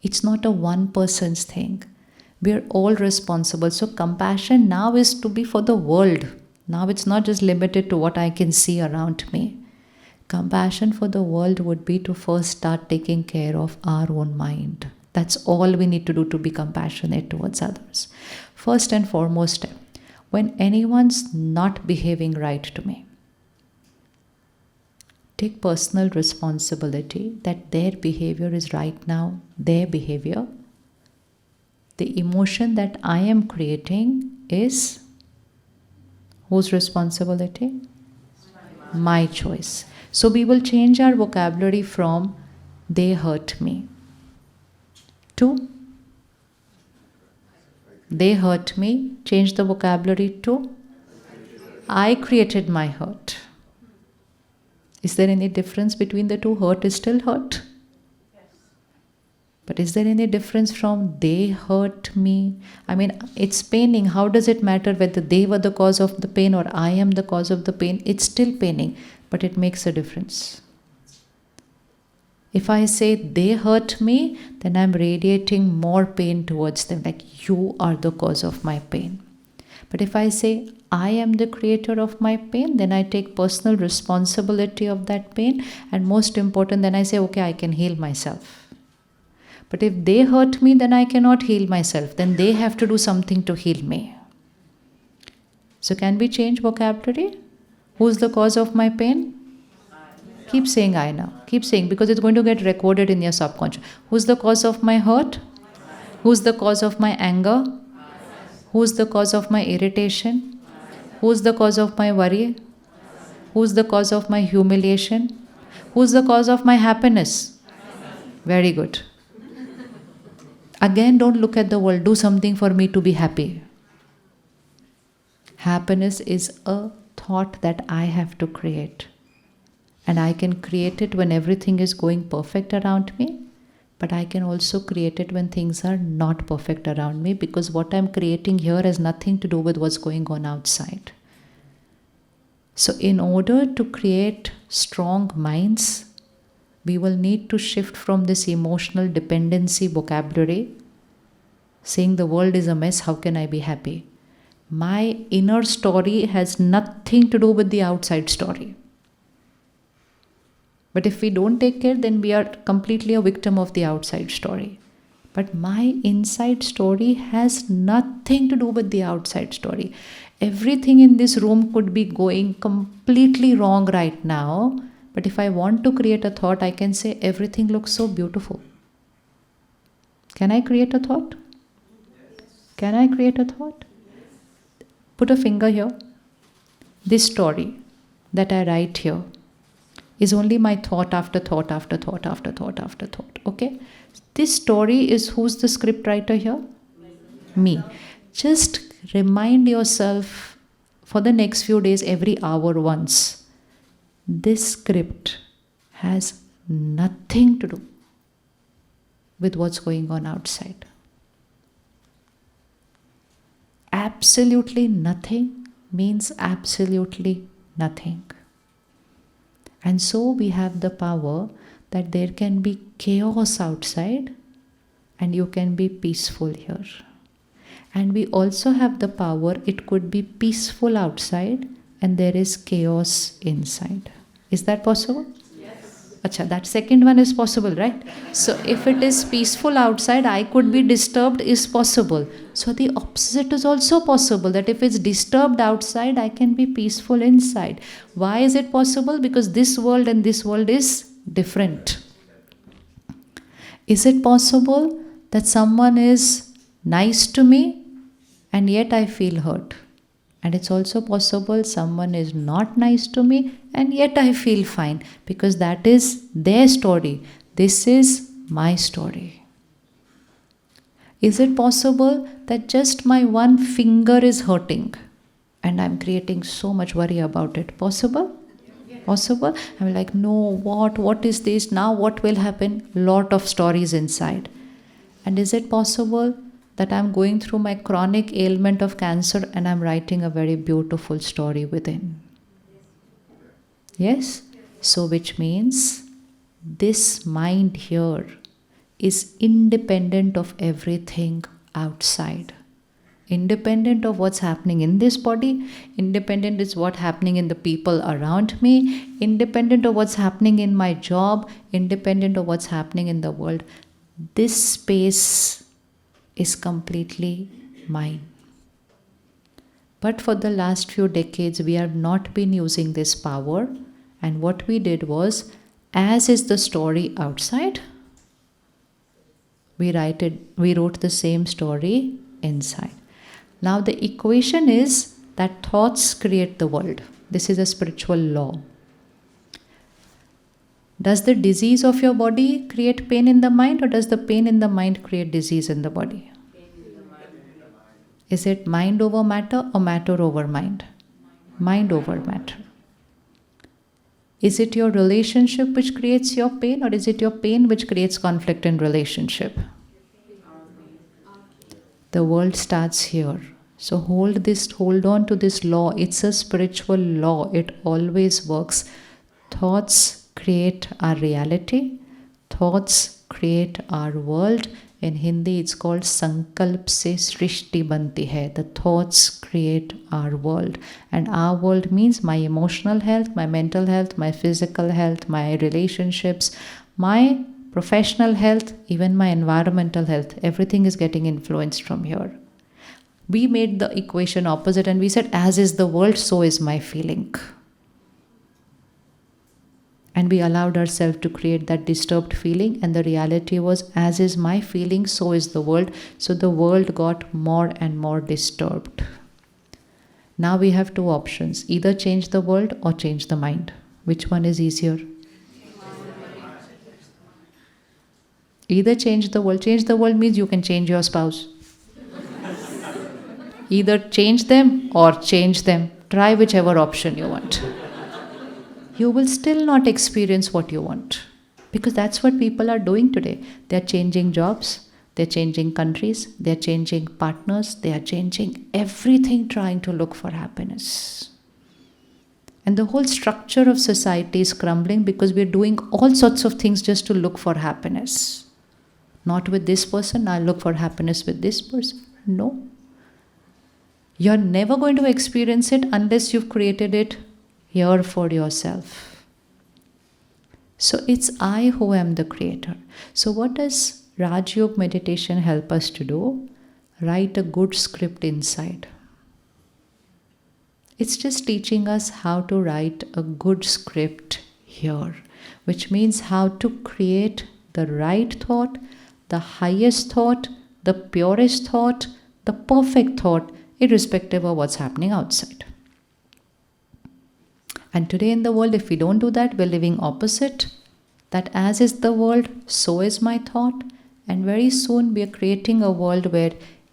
It's not a one person's thing. We're all responsible. So compassion now is to be for the world. Now it's not just limited to what I can see around me. Compassion for the world would be to first start taking care of our own mind. That's all we need to do to be compassionate towards others. First and foremost step, when anyone's not behaving right to me, take personal responsibility that their behavior is right now their behavior. The emotion that I am creating is whose responsibility? My choice. So we will change our vocabulary from they hurt me to they hurt me. Change the vocabulary to I created my hurt. Is there any difference between the two? Hurt is still hurt. Yes. But is there any difference from they hurt me? I mean, it's paining. How does it matter whether they were the cause of the pain or I am the cause of the pain? It's still paining, but it makes a difference. If I say they hurt me, then I'm radiating more pain towards them, like you are the cause of my pain. But if I say I am the creator of my pain, then I take personal responsibility of that pain, and most important, then I say, okay, I can heal myself. But if they hurt me, then I cannot heal myself. Then they have to do something to heal me. So can we change vocabulary? Who's the cause of my pain? Keep saying I now. Keep saying, because it's going to get recorded in your subconscious. Who's the cause of my hurt? Who's the cause of my anger? Who's the cause of my irritation? Who's the cause of my worry? Who's the cause of my humiliation? Who's the cause of my happiness? Very good. Again, don't look at the world. Do something for me to be happy. Happiness is a thought that I have to create. And I can create it when everything is going perfect around me. But I can also create it when things are not perfect around me, because what I'm creating here has nothing to do with what's going on outside. So in order to create strong minds, we will need to shift from this emotional dependency vocabulary, saying the world is a mess, how can I be happy? My inner story has nothing to do with the outside story. But if we don't take care, then we are completely a victim of the outside story. But my inside story has nothing to do with the outside story. Everything in this room could be going completely wrong right now. But if I want to create a thought, I can say everything looks so beautiful. Can I create a thought? Can I create a thought? Put a finger here. This story that I write here is only my thought after thought after thought after thought after thought. Okay? This story is who's the script writer here? Me. Just remind yourself for the next few days, every hour once. This script has nothing to do with what's going on outside. Absolutely nothing means absolutely nothing. And so we have the power that there can be chaos outside and you can be peaceful here. And we also have the power, it could be peaceful outside and there is chaos inside. Is that possible? Yes. Acha, that second one is possible, right? So if it is peaceful outside, I could be disturbed is possible. So the opposite is also possible, that if it's disturbed outside, I can be peaceful inside. Why is it possible? Because this world and this world is different. Is it possible that someone is nice to me and yet I feel hurt? And it's also possible someone is not nice to me and yet I feel fine, because that is their story. This is my story. Is it possible that just my one finger is hurting and I'm creating so much worry about it? Possible? Possible? I'm like, no, what is this? Now what will happen? Lot of stories inside. And is it possible that I'm going through my chronic ailment of cancer and I'm writing a very beautiful story within? Yes? So which means this mind here is independent of everything outside. Independent of what's happening in this body, independent is what's happening in the people around me, independent of what's happening in my job, independent of what's happening in the world. This space is completely mine. But for the last few decades, we have not been using this power. And what we did was, as is the story outside, we wrote the same story inside. Now the equation is that thoughts create the world. This is a spiritual law. Does the disease of your body create pain in the mind, or does the pain in the mind create disease in the body? Is it mind over matter or matter over mind? Mind over matter. Is it your relationship which creates your pain, or is it your pain which creates conflict in relationship? The world starts here. So hold on to this law. It's a spiritual law. It always works. Thoughts create our reality. Thoughts create our world. In Hindi, it's called Sankalp se Srishti banti hai. The thoughts create our world. And our world means my emotional health, my mental health, my physical health, my relationships, my professional health, even my environmental health. Everything is getting influenced from here. We made the equation opposite and we said, as is the world, so is my feeling. And we allowed ourselves to create that disturbed feeling, and the reality was, as is my feeling, so is the world. So the world got more and more disturbed. Now we have two options: either change the world or change the mind. Which one is easier? Either change the world. Change the world means you can change your spouse. Either change them or change them. Try whichever option you want. You will still not experience what you want. Because that's what people are doing today. They're changing jobs, they're changing countries, they're changing partners, they are changing everything trying to look for happiness. And the whole structure of society is crumbling because we're doing all sorts of things just to look for happiness. Not with this person, I'll look for happiness with this person. No. You're never going to experience it unless you've created it here for yourself. So it's I who am the creator. So what does Raj Yoga meditation help us to do? Write a good script inside. It's just teaching us how to write a good script here, which means how to create the right thought, the highest thought, the purest thought, the perfect thought, irrespective of what's happening outside. And today in the world, if we don't do that, we're living opposite. That as is the world, so is my thought. And very soon we are creating a world where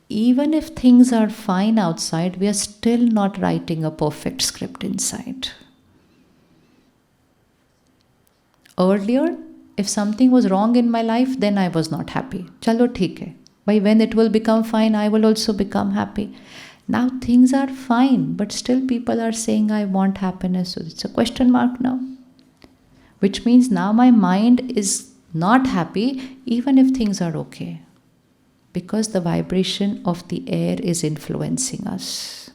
even if things are fine outside, we are still not writing a perfect script inside. Earlier, if something was wrong in my life, then I was not happy. Chalo theek hai. But when it will become fine, I will also become happy. Now things are fine, but still people are saying I want happiness. So it's a question mark now. Which means now my mind is not happy even if things are okay. Because the vibration of the air is influencing us.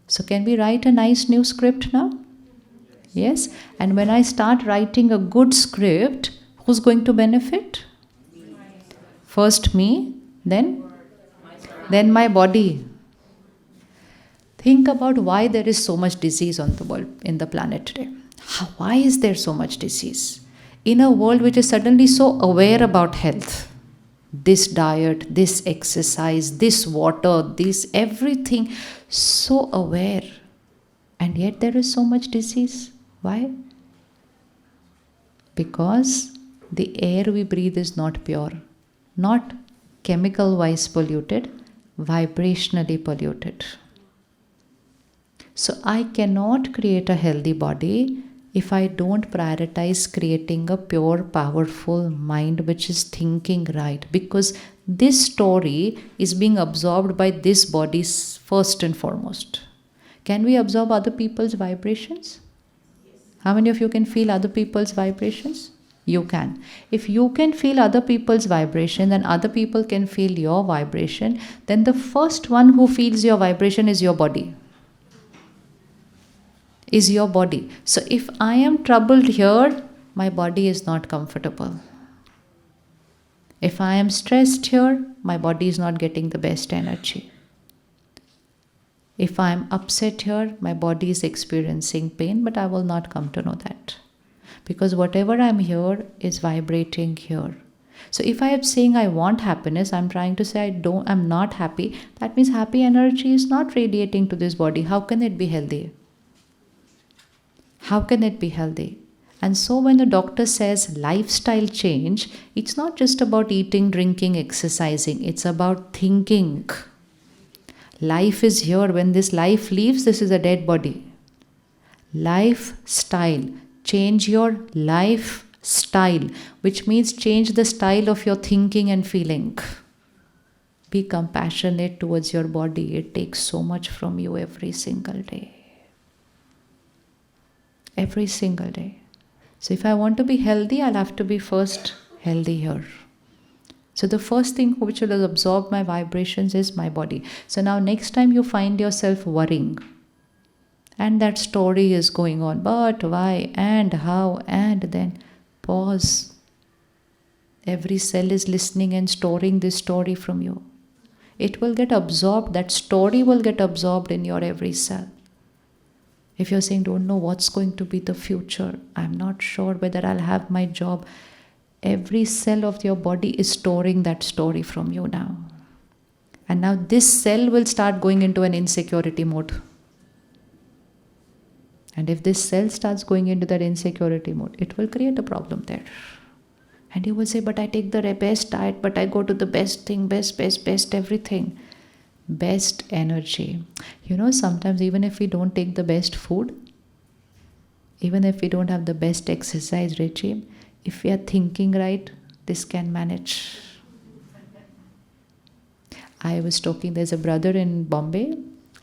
So can we write a nice new script now? Yes? And when I start writing a good script, who's going to benefit? First me, then my body. Think about why there is so much disease on the world, in the planet today. Why is there so much disease? In a world which is suddenly so aware about health, this diet, this exercise, this water, this everything, so aware. And yet there is so much disease. Why? Because the air we breathe is not pure, not chemical-wise polluted, vibrationally polluted. So I cannot create a healthy body if I don't prioritize creating a pure, powerful mind which is thinking right. Because this story is being absorbed by this body first and foremost. Can we absorb other people's vibrations? How many of you can feel other people's vibrations? You can. If you can feel other people's vibration and other people can feel your vibration, then the first one who feels your vibration is your body. Is your body. So if I am troubled here, my body is not comfortable. If I am stressed here, my body is not getting the best energy. If I am upset here, my body is experiencing pain, but I will not come to know that. Because whatever I am here is vibrating here. So if I am saying I want happiness, I am trying to say I'm not happy. That means happy energy is not radiating to this body. How can it be healthy? How can it be healthy? And so when the doctor says lifestyle change, it's not just about eating, drinking, exercising. It's about thinking. Life is here. When this life leaves, this is a dead body. Lifestyle. Change your lifestyle, which means change the style of your thinking and feeling. Be compassionate towards your body. It takes so much from you every single day. Every single day. So if I want to be healthy, I'll have to be first healthy here. So the first thing which will absorb my vibrations is my body. So now next time you find yourself worrying, and that story is going on, but why, and how, and then pause. Every cell is listening and storing this story from you. It will get absorbed, that story will get absorbed in your every cell. If you're saying, don't know what's going to be the future, I'm not sure whether I'll have my job, every cell of your body is storing that story from you now. And now this cell will start going into an insecurity mode. And if this cell starts going into that insecurity mode, it will create a problem there. And you will say, but I take the best diet, but I go to the best thing, best everything. Best energy. You know, sometimes even if we don't take the best food, even if we don't have the best exercise regime, if we are thinking right, this can manage. I was talking, there's a brother in Bombay.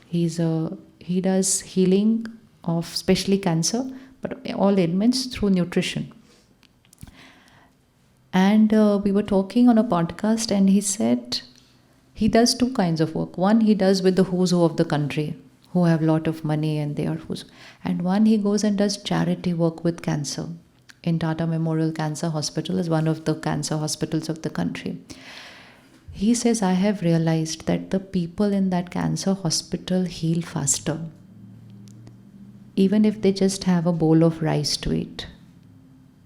He does healing of especially cancer, but all ailments through nutrition. And we were talking on a podcast, and he said he does two kinds of work. One, he does with the who's who of the country, who have a lot of money and they are who's. And one, he goes and does charity work with cancer. In Tata Memorial Cancer Hospital is one of the cancer hospitals of the country. He says, I have realized that the people in that cancer hospital heal faster, even if they just have a bowl of rice to eat.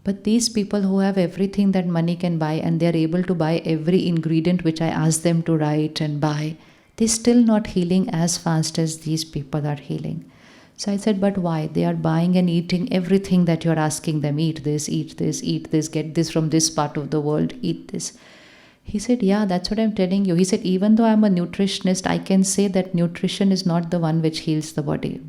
But these people who have everything that money can buy, and they are able to buy every ingredient which I ask them to write and buy, they're still not healing as fast as these people are healing. So I said, but why? They are buying and eating everything that you're asking them. Eat this, eat this, eat this, get this from this part of the world, eat this. He said, yeah, that's what I'm telling you. He said, even though I'm a nutritionist, I can say that nutrition is not the one which heals the body.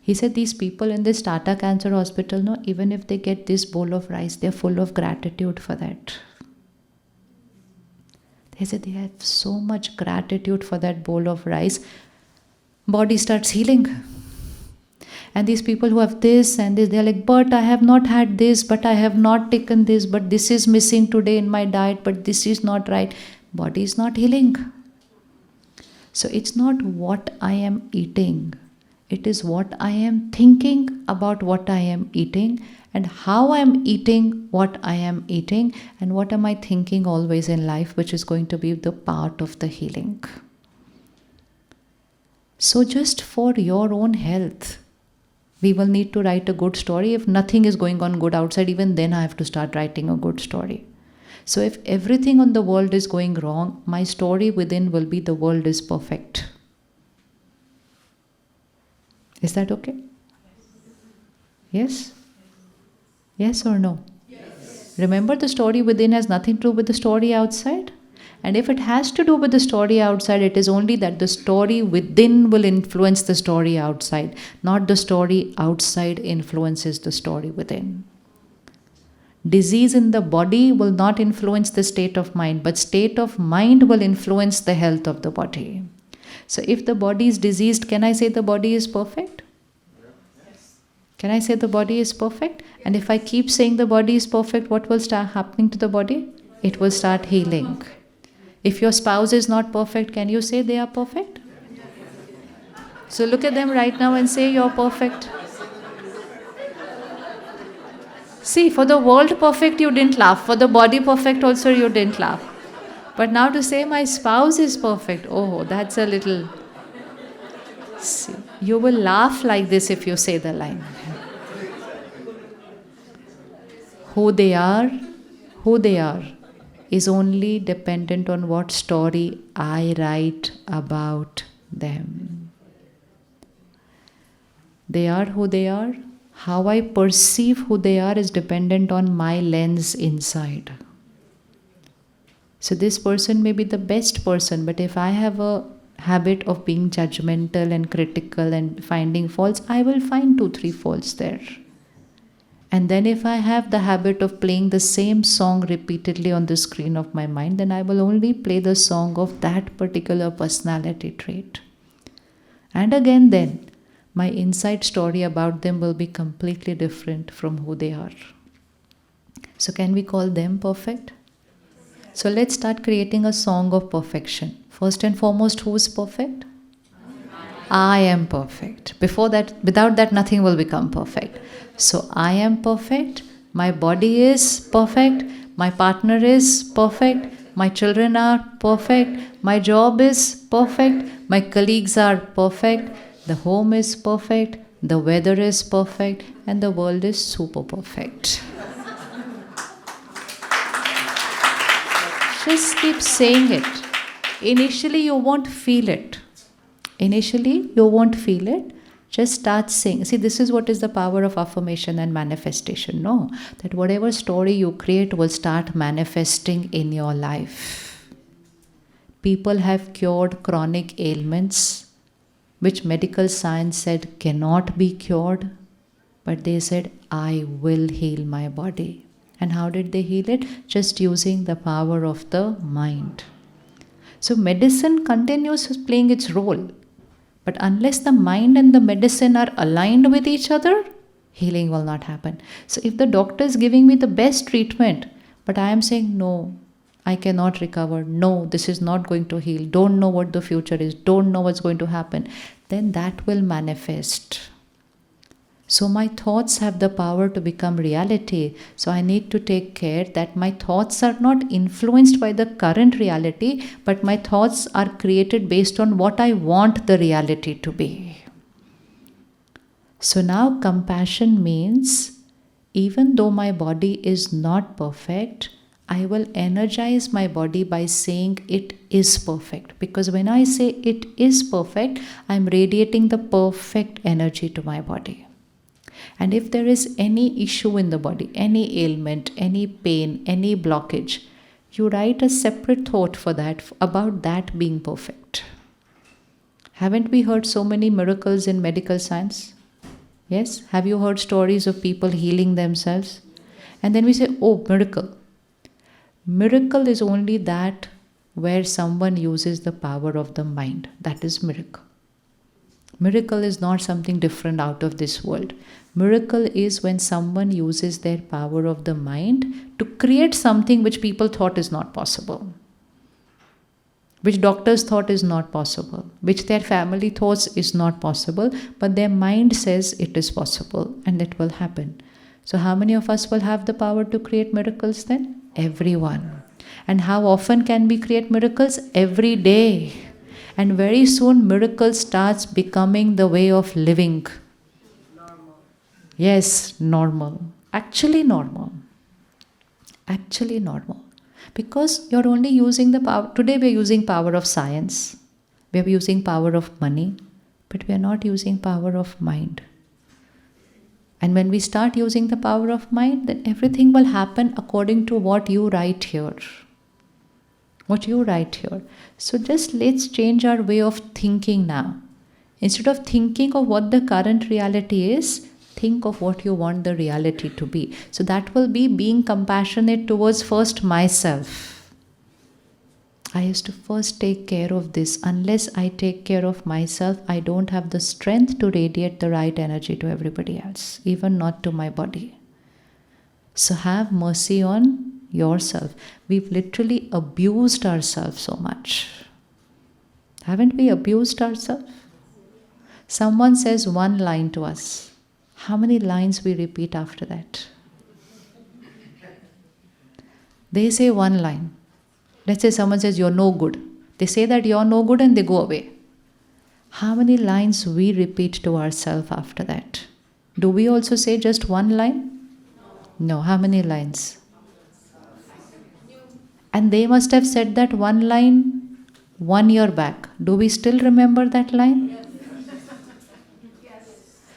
He said, these people in this Tata Cancer Hospital, no, even if they get this bowl of rice, they're full of gratitude for that. They said they have so much gratitude for that bowl of rice. Body starts healing. And these people who have this and this, they're like, but I have not had this, but I have not taken this, but this is missing today in my diet, but this is not right. Body is not healing. So it's not what I am eating. It is what I am thinking about what I am eating, and how I am eating what I am eating, and what am I thinking always in life, which is going to be the part of the healing. So just for your own health, we will need to write a good story. If nothing is going on good outside, even then I have to start writing a good story. So if everything on the world is going wrong, my story within will be the world is perfect. Is that okay? Yes? Yes or no? Yes. Remember, the story within has nothing to do with the story outside. And if it has to do with the story outside, it is only that the story within will influence the story outside, not the story outside influences the story within. Disease in the body will not influence the state of mind, but state of mind will influence the health of the body. So if the body is diseased, can I say the body is perfect? Yes. Can I say the body is perfect? And if I keep saying the body is perfect, what will start happening to the body? It will start healing. If your spouse is not perfect, can you say they are perfect? So look at them right now and say you're perfect. See, for the world perfect you didn't laugh. For the body perfect also you didn't laugh. But now to say my spouse is perfect, oh, that's a little... See, you will laugh like this if you say the line. Who they are is only dependent on what story I write about them. They are who they are. How I perceive who they are is dependent on my lens inside. So this person may be the best person, but if I have a habit of being judgmental and critical and finding faults, I will find 2-3 faults there. And then if I have the habit of playing the same song repeatedly on the screen of my mind, then I will only play the song of that particular personality trait. And again then, my inside story about them will be completely different from who they are. So can we call them perfect? So let's start creating a song of perfection. First and foremost, who is perfect? I am perfect. Before that, without that, nothing will become perfect. So I am perfect. My body is perfect. My partner is perfect. My children are perfect. My job is perfect. My colleagues are perfect. The home is perfect. The weather is perfect. And the world is super perfect. Just keep saying it. Initially, you won't feel it. Just start saying. See, this is what is the power of affirmation and manifestation. No, that whatever story you create will start manifesting in your life. People have cured chronic ailments, which medical science said cannot be cured. But they said, I will heal my body. And how did they heal it? Just using the power of the mind. So medicine continues playing its role. But unless the mind and the medicine are aligned with each other, healing will not happen. So if the doctor is giving me the best treatment, but I am saying, no, I cannot recover. No, this is not going to heal. Don't know what the future is. Don't know what's going to happen. Then that will manifest. So my thoughts have the power to become reality. So I need to take care that my thoughts are not influenced by the current reality, but my thoughts are created based on what I want the reality to be. So now compassion means, even though my body is not perfect, I will energize my body by saying it is perfect. Because when I say it is perfect, I am radiating the perfect energy to my body. And if there is any issue in the body, any ailment, any pain, any blockage, you write a separate thought for that, about that being perfect. Haven't we heard so many miracles in medical science? Yes? Have you heard stories of people healing themselves? And then we say, oh, miracle. Miracle is only that where someone uses the power of the mind. That is miracle. Miracle is not something different out of this world. Miracle is when someone uses their power of the mind to create something which people thought is not possible. which doctors thought is not possible, which their family thought is not possible, but their mind says it is possible and it will happen. So how many of us will have the power to create miracles then? Everyone. And how often can we create miracles? Every day. And very soon miracle starts becoming the way of living. Normal. Yes, normal. Actually normal. Actually normal. Because you're only using the power. Today we're using power of science. We're using power of money. But we're not using power of mind. And when we start using the power of mind, then everything will happen according to what you write here. What you write here. So just let's change our way of thinking now. Instead of thinking of what the current reality is, think of what you want the reality to be. So that will be being compassionate towards first myself. I used to first take care of this. Unless I take care of myself, I don't have the strength to radiate the right energy to everybody else, even not to my body. So have mercy on yourself. We've literally abused ourselves so much. Haven't we abused ourselves? Someone says one line to us. How many lines we repeat after that? They say one line. Let's say someone says you're no good. They say that you're no good and they go away. How many lines we repeat to ourselves after that? Do we also say just one line? No. How many lines? And they must have said that one line 1 year back. Do we still remember that line?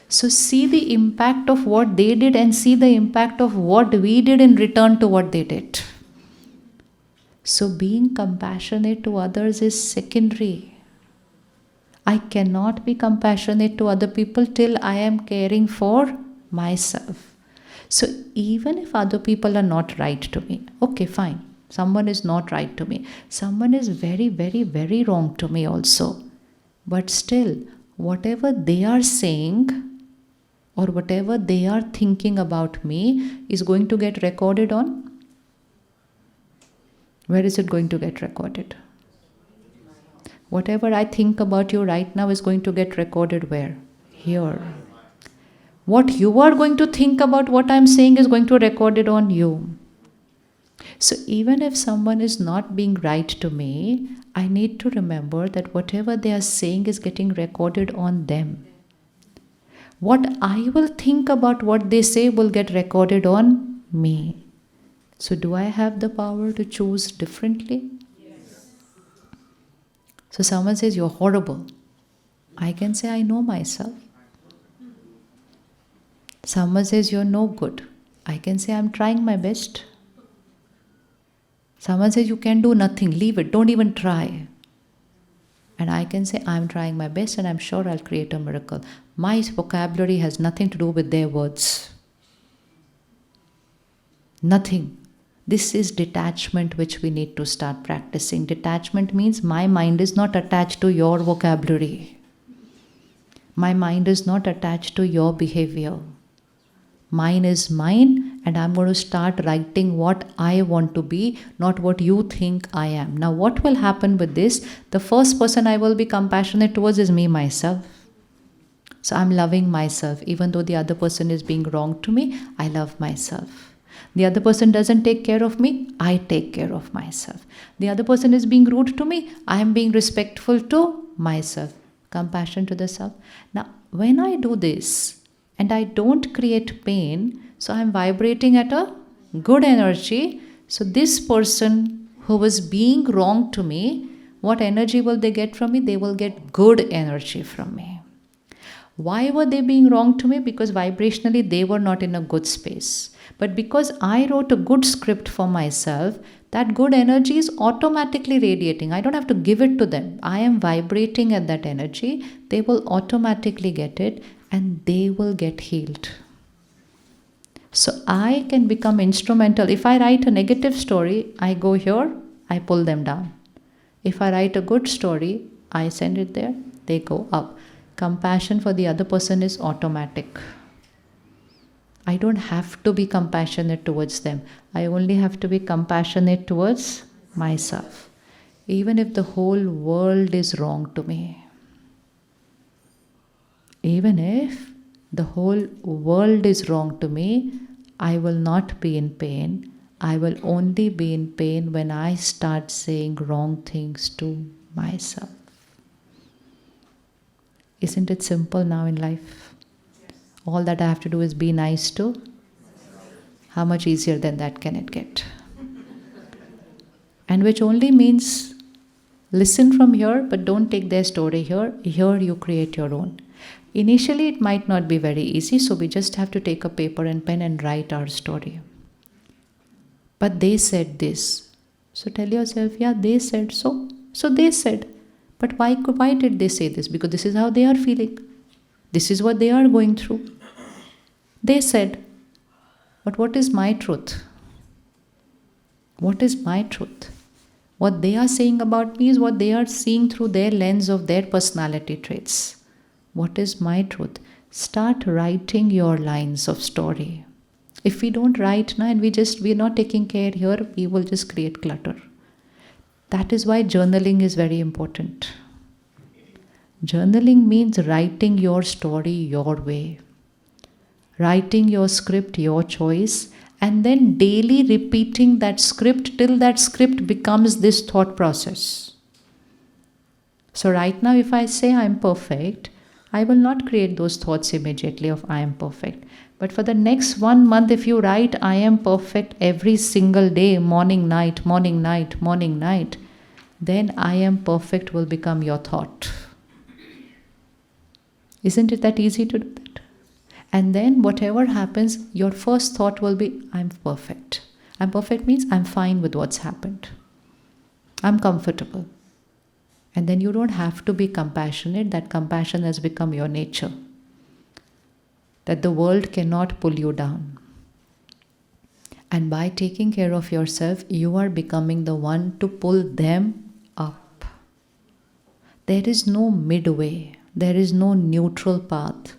So see the impact of what they did and see the impact of what we did in return to what they did. So being compassionate to others is secondary. I cannot be compassionate to other people till I am caring for myself. So even if other people are not right to me, okay, fine. Someone is not right to me. Someone is very, very, very wrong to me also. But still, whatever they are saying or whatever they are thinking about me is going to get recorded on? Where is it going to get recorded? Whatever I think about you right now is going to get recorded where? Here. What you are going to think about what I am saying is going to record it on you. So even if someone is not being right to me, I need to remember that whatever they are saying is getting recorded on them. What I will think about what they say will get recorded on me. So do I have the power to choose differently? Yes. So someone says, you're horrible. I can say, I know myself. Someone says, you're no good. I can say, I'm trying my best. Someone says, you can do nothing. Leave it. Don't even try. And I can say, I'm trying my best and I'm sure I'll create a miracle. My vocabulary has nothing to do with their words. Nothing. This is detachment which we need to start practicing. Detachment means my mind is not attached to your vocabulary. My mind is not attached to your behavior. Mine is mine, and I'm going to start writing what I want to be, not what you think I am. Now, what will happen with this? The first person I will be compassionate towards is me, myself. So I'm loving myself. Even though the other person is being wrong to me, I love myself. The other person doesn't take care of me, I take care of myself. The other person is being rude to me, I am being respectful to myself. Compassion to the self. Now, when I do this and I don't create pain, so I'm vibrating at a good energy. So this person who was being wrong to me, what energy will they get from me? They will get good energy from me. Why were they being wrong to me? Because vibrationally they were not in a good space. But because I wrote a good script for myself, that good energy is automatically radiating. I don't have to give it to them. I am vibrating at that energy. They will automatically get it and they will get healed. So I can become instrumental. If I write a negative story, I go here, I pull them down. If I write a good story, I send it there, they go up. Compassion for the other person is automatic. I don't have to be compassionate towards them. I only have to be compassionate towards myself. Even if the whole world is wrong to me, even if the whole world is wrong to me, I will not be in pain. I will only be in pain when I start saying wrong things to myself. Isn't it simple now in life? All that I have to do is be nice to. How much easier than that can it get? And which only means listen from here, but don't take their story here. Here you create your own. Initially, it might not be very easy, so we just have to take a paper and pen and write our story. But they said this. So tell yourself, yeah, they said so. So they said. But why did they say this? Because this is how they are feeling. This is what they are going through. They said. But what is my truth? What is my truth? What they are saying about me is what they are seeing through their lens of their personality traits. What is my truth? Start writing your lines of story. If we don't write now and we're not taking care here, we will just create clutter. That is why journaling is very important. Journaling means writing your story your way. Writing your script your choice, and then daily repeating that script till that script becomes this thought process. So right now if I say I am perfect, I will not create those thoughts immediately of I am perfect. But for the next 1 month, if you write I am perfect every single day, morning, night, morning, night, morning, night, then I am perfect will become your thought. Isn't it that easy to do that? And then whatever happens, your first thought will be I'm perfect. I'm perfect means I'm fine with what's happened. I'm comfortable. And then you don't have to be compassionate. That compassion has become your nature. That the world cannot pull you down. And by taking care of yourself, you are becoming the one to pull them up. There is no midway. There is no neutral path.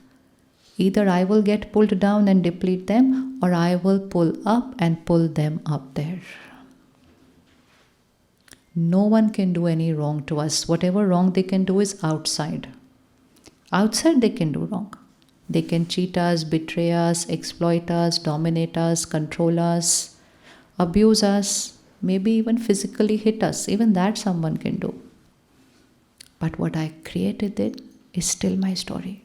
Either I will get pulled down and deplete them, or I will pull up and pull them up there. No one can do any wrong to us. Whatever wrong they can do is outside. Outside they can do wrong. They can cheat us, betray us, exploit us, dominate us, control us, abuse us, maybe even physically hit us. Even that someone can do. But what I created it is still my story.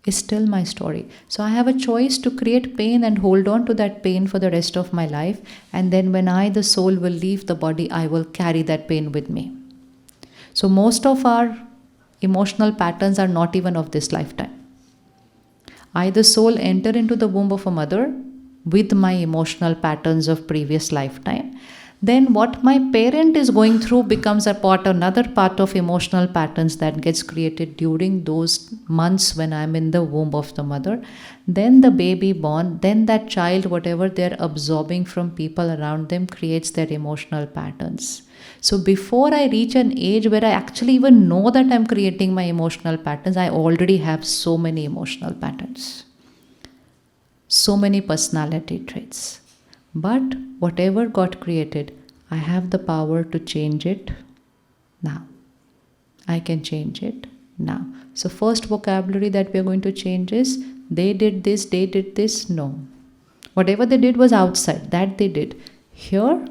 Is still my story. So I have a choice to create pain and hold on to that pain for the rest of my life. And then when I, the soul, will leave the body, I will carry that pain with me. So most of our emotional patterns are not even of this lifetime. I, the soul, enter into the womb of a mother with my emotional patterns of previous lifetime. Then what my parent is going through becomes another part of emotional patterns that gets created during those months when I'm in the womb of the mother. Then the baby born, then that child, whatever they're absorbing from people around them, creates their emotional patterns. So before I reach an age where I actually even know that I'm creating my emotional patterns, I already have so many emotional patterns. So many personality traits. But whatever got created, I have the power to change it now. I can change it now. So first vocabulary that we are going to change is, they did this, no. Whatever they did was outside, that they did. Here,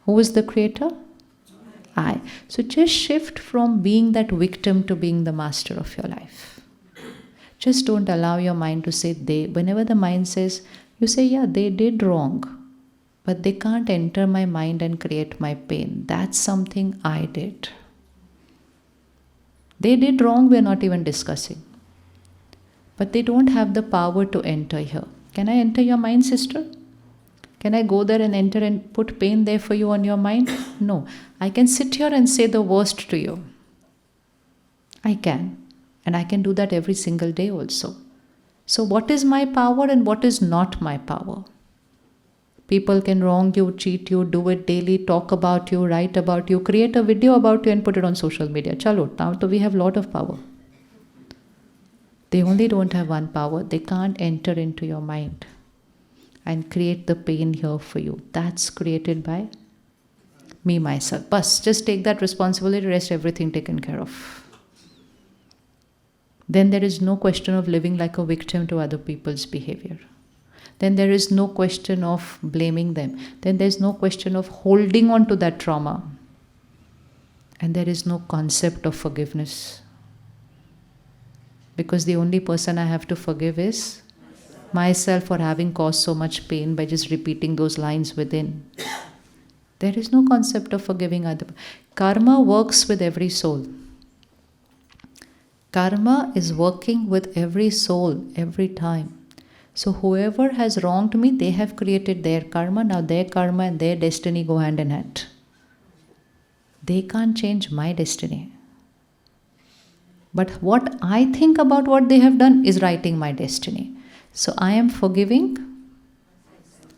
who is the creator? I. So just shift from being that victim to being the master of your life. Just don't allow your mind to say they. Whenever the mind says, you say, yeah, they did wrong, but they can't enter my mind and create my pain. That's something I did. They did wrong, we're not even discussing. But they don't have the power to enter here. Can I enter your mind, sister? Can I go there and enter and put pain there for you on your mind? No. I can sit here and say the worst to you. I can. And I can do that every single day also. So what is my power and what is not my power? People can wrong you, cheat you, do it daily, talk about you, write about you, create a video about you and put it on social media. Chalo, now we have a lot of power. They only don't have one power. They can't enter into your mind and create the pain here for you. That's created by me, myself. Bas, just take that responsibility, rest everything taken care of. Then there is no question of living like a victim to other people's behavior. Then there is no question of blaming them. Then there is no question of holding on to that trauma. And there is no concept of forgiveness. Because the only person I have to forgive is myself for having caused so much pain by just repeating those lines within. There is no concept of forgiving other. Karma works with every soul. Karma is working with every soul every time. So whoever has wronged me, they have created their karma. Now their karma and their destiny go hand in hand. They can't change my destiny. But what I think about what they have done is writing my destiny. So I am forgiving.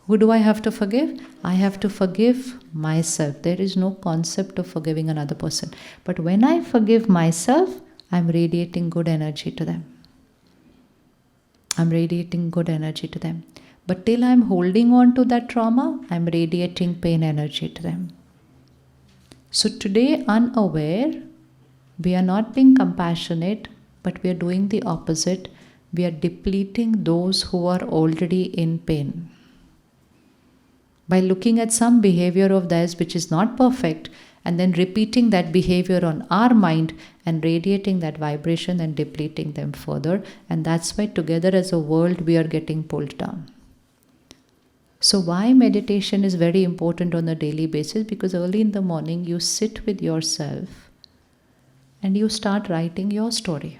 Who do I have to forgive? I have to forgive myself. There is no concept of forgiving another person. But when I forgive myself, I'm radiating good energy to them. I'm radiating good energy to them. But till I'm holding on to that trauma, I'm radiating pain energy to them. So today, unaware, we are not being compassionate, but we are doing the opposite. We are depleting those who are already in pain. By looking at some behavior of theirs which is not perfect, and then repeating that behavior on our mind and radiating that vibration and depleting them further. And that's why together as a world we are getting pulled down. So why meditation is very important on a daily basis? Because early in the morning you sit with yourself and you start writing your story.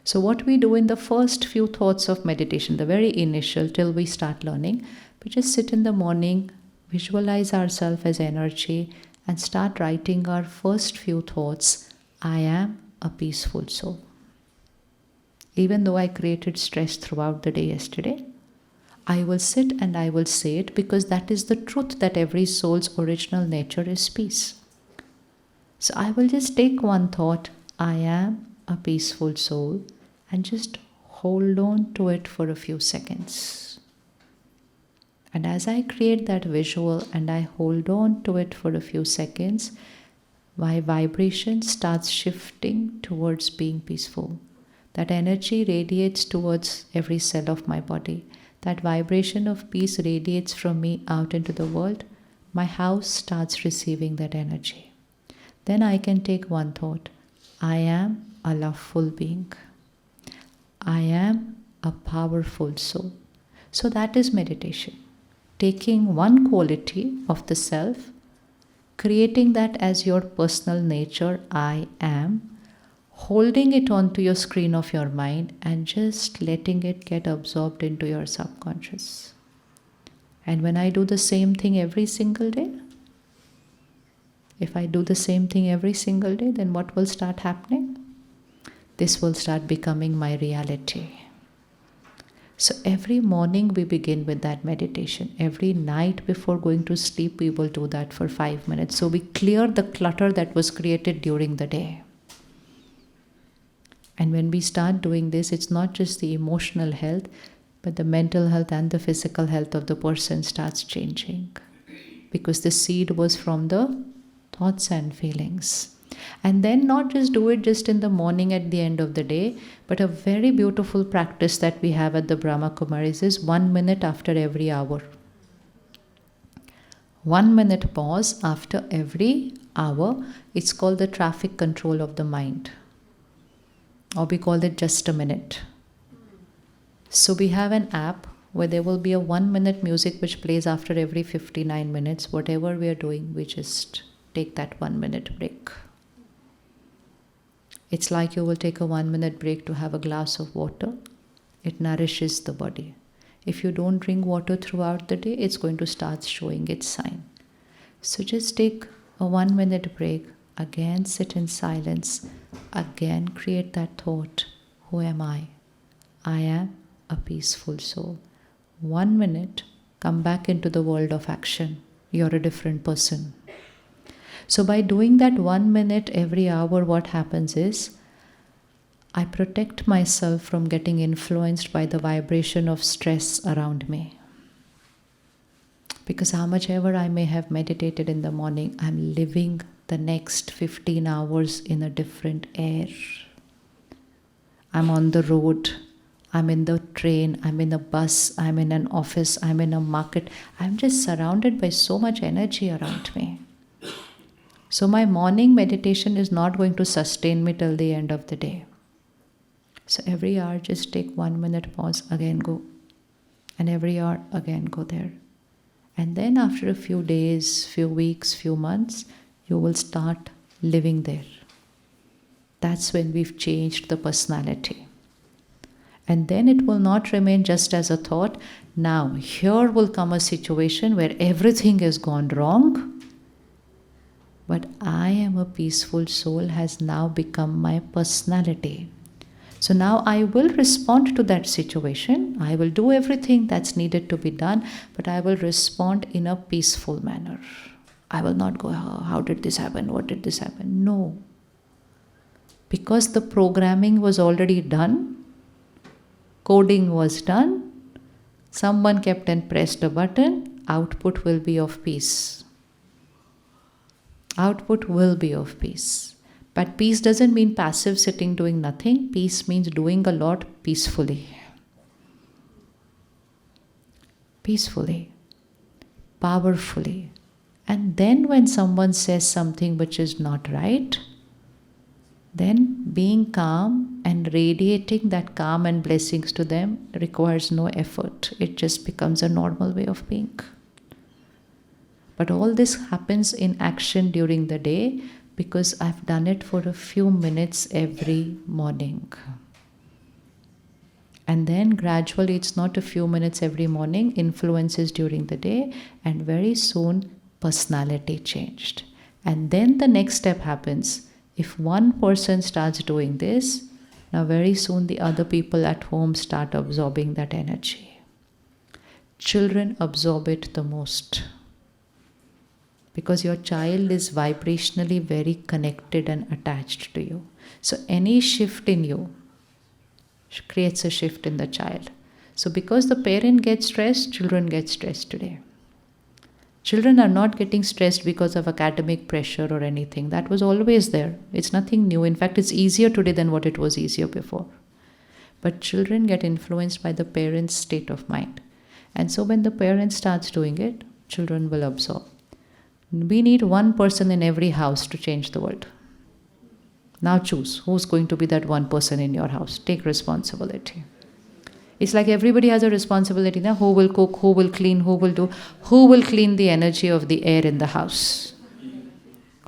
So what we do in the first few thoughts of meditation, the very initial till we start learning, we just sit in the morning, visualize ourselves as energy and start writing our first few thoughts. I am a peaceful soul. Even though I created stress throughout the day yesterday, I will sit and I will say it because that is the truth that every soul's original nature is peace. So I will just take one thought, I am a peaceful soul, and just hold on to it for a few seconds. And as I create that visual and I hold on to it for a few seconds, my vibration starts shifting towards being peaceful. That energy radiates towards every cell of my body. That vibration of peace radiates from me out into the world. My house starts receiving that energy. Then I can take one thought. I am a loveful being. I am a powerful soul. So that is meditation. Taking one quality of the self, creating that as your personal nature, I am, holding it onto your screen of your mind and just letting it get absorbed into your subconscious. And when I do the same thing every single day, if I do the same thing every single day, then what will start happening? This will start becoming my reality. So every morning we begin with that meditation. Every night before going to sleep, we will do that for 5 minutes. So we clear the clutter that was created during the day. And when we start doing this, it's not just the emotional health, but the mental health and the physical health of the person starts changing. Because the seed was from the thoughts and feelings. And then not just do it just in the morning at the end of the day, but a very beautiful practice that we have at the Brahma Kumaris is 1 minute after every hour. 1 minute pause after every hour. It's called the traffic control of the mind. Or we call it just a minute. So we have an app where there will be a 1 minute music which plays after every 59 minutes. Whatever we are doing, we just take that 1 minute break. It's like you will take a 1 minute break to have a glass of water. It nourishes the body. If you don't drink water throughout the day, it's going to start showing its sign. So just take a 1 minute break. Again, sit in silence. Again, create that thought. Who am I? I am a peaceful soul. 1 minute, come back into the world of action. You're a different person. So by doing that 1 minute every hour, what happens is, I protect myself from getting influenced by the vibration of stress around me. Because how much ever I may have meditated in the morning, I'm living the next 15 hours in a different air. I'm on the road, I'm in the train, I'm in a bus, I'm in an office, I'm in a market. I'm just surrounded by so much energy around me. So my morning meditation is not going to sustain me till the end of the day. So every hour just take 1 minute pause, again go. And every hour again go there. And then after a few days, few weeks, few months, you will start living there. That's when we've changed the personality. And then it will not remain just as a thought. Now, here will come a situation where everything has gone wrong, but I am a peaceful soul has now become my personality. So now I will respond to that situation. I will do everything that's needed to be done, but I will respond in a peaceful manner. I will not go, oh, how did this happen? What did this happen? No. Because the programming was already done, coding was done, someone kept and pressed a button, output will be of peace. Output will be of peace. But peace doesn't mean passive sitting doing nothing. Peace means doing a lot peacefully. Peacefully. Powerfully. And then when someone says something which is not right, then being calm and radiating that calm and blessings to them requires no effort. It just becomes a normal way of being. But all this happens in action during the day, because I've done it for a few minutes every morning. And then gradually, it's not a few minutes every morning, influences during the day, and very soon personality changed. And then the next step happens. If one person starts doing this, now very soon the other people at home start absorbing that energy. Children absorb it the most. Because your child is vibrationally very connected and attached to you. So any shift in you creates a shift in the child. So because the parent gets stressed, children get stressed today. Children are not getting stressed because of academic pressure or anything. That was always there. It's nothing new. In fact, it's easier today than what it was easier before. But children get influenced by the parent's state of mind. And so when the parent starts doing it, children will absorb. We need one person in every house to change the world. Now choose who's going to be that one person in your house. Take responsibility. It's like everybody has a responsibility now. Who will cook, who will clean, who will clean the energy of the air in the house?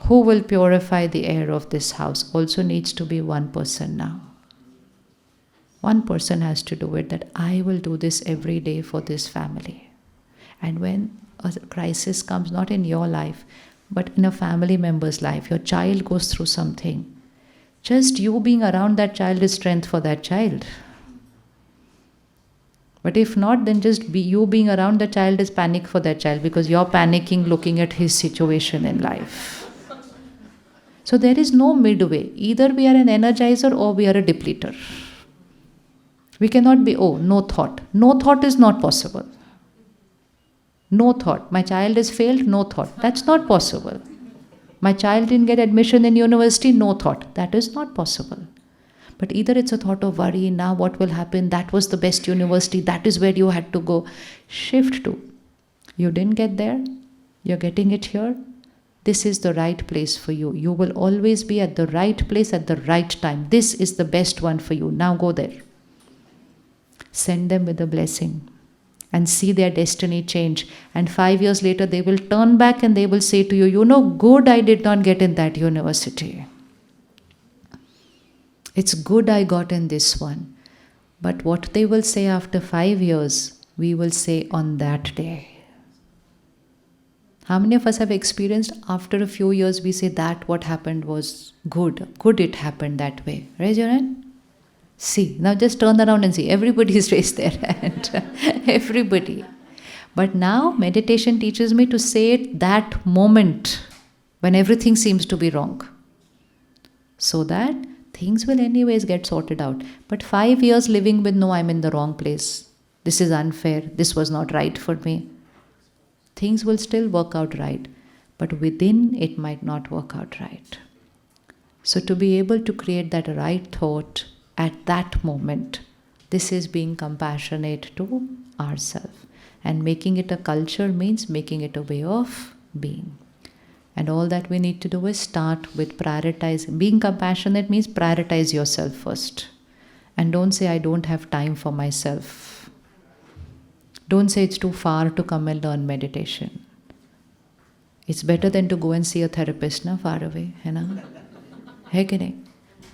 Who will purify the air of this house? Also needs to be one person now. One person has to do it, that I will do this every day for this family. And when a crisis comes, not in your life, but in a family member's life, your child goes through something, just you being around that child is strength for that child. But if not, then just you being around the child is panic for that child, because you're panicking looking at his situation in life. So there is no midway. Either we are an energizer or we are a depleter. We cannot be, no thought. No thought is not possible. No thought. My child has failed, no thought. That's not possible. My child didn't get admission in university, no thought. That is not possible. But either it's a thought of worry, now what will happen? That was the best university, that is where you had to go. Shift to, you didn't get there, you're getting it here. This is the right place for you. You will always be at the right place at the right time. This is the best one for you. Now go there. Send them with a blessing. And see their destiny change. And 5 years later, they will turn back and they will say to you, good I did not get in that university. It's good I got in this one. But what they will say after 5 years, we will say on that day. How many of us have experienced after a few years, we say that what happened was good. Good it happened that way. Raise your hand. See, now just turn around and see. Everybody's raised their hand. Everybody. But now meditation teaches me to say it that moment when everything seems to be wrong. So that things will anyways get sorted out. But 5 years living with, no, I'm in the wrong place. This is unfair. This was not right for me. Things will still work out right, but within it might not work out right. So to be able to create that right thought at that moment, this is being compassionate to ourselves. And making it a culture means making it a way of being. And all that we need to do is start with prioritizing. Being compassionate means prioritize yourself first. And don't say, I don't have time for myself. Don't say it's too far to come and learn meditation. It's better than to go and see a therapist, na, far away. Hai na? Hai ki nahi?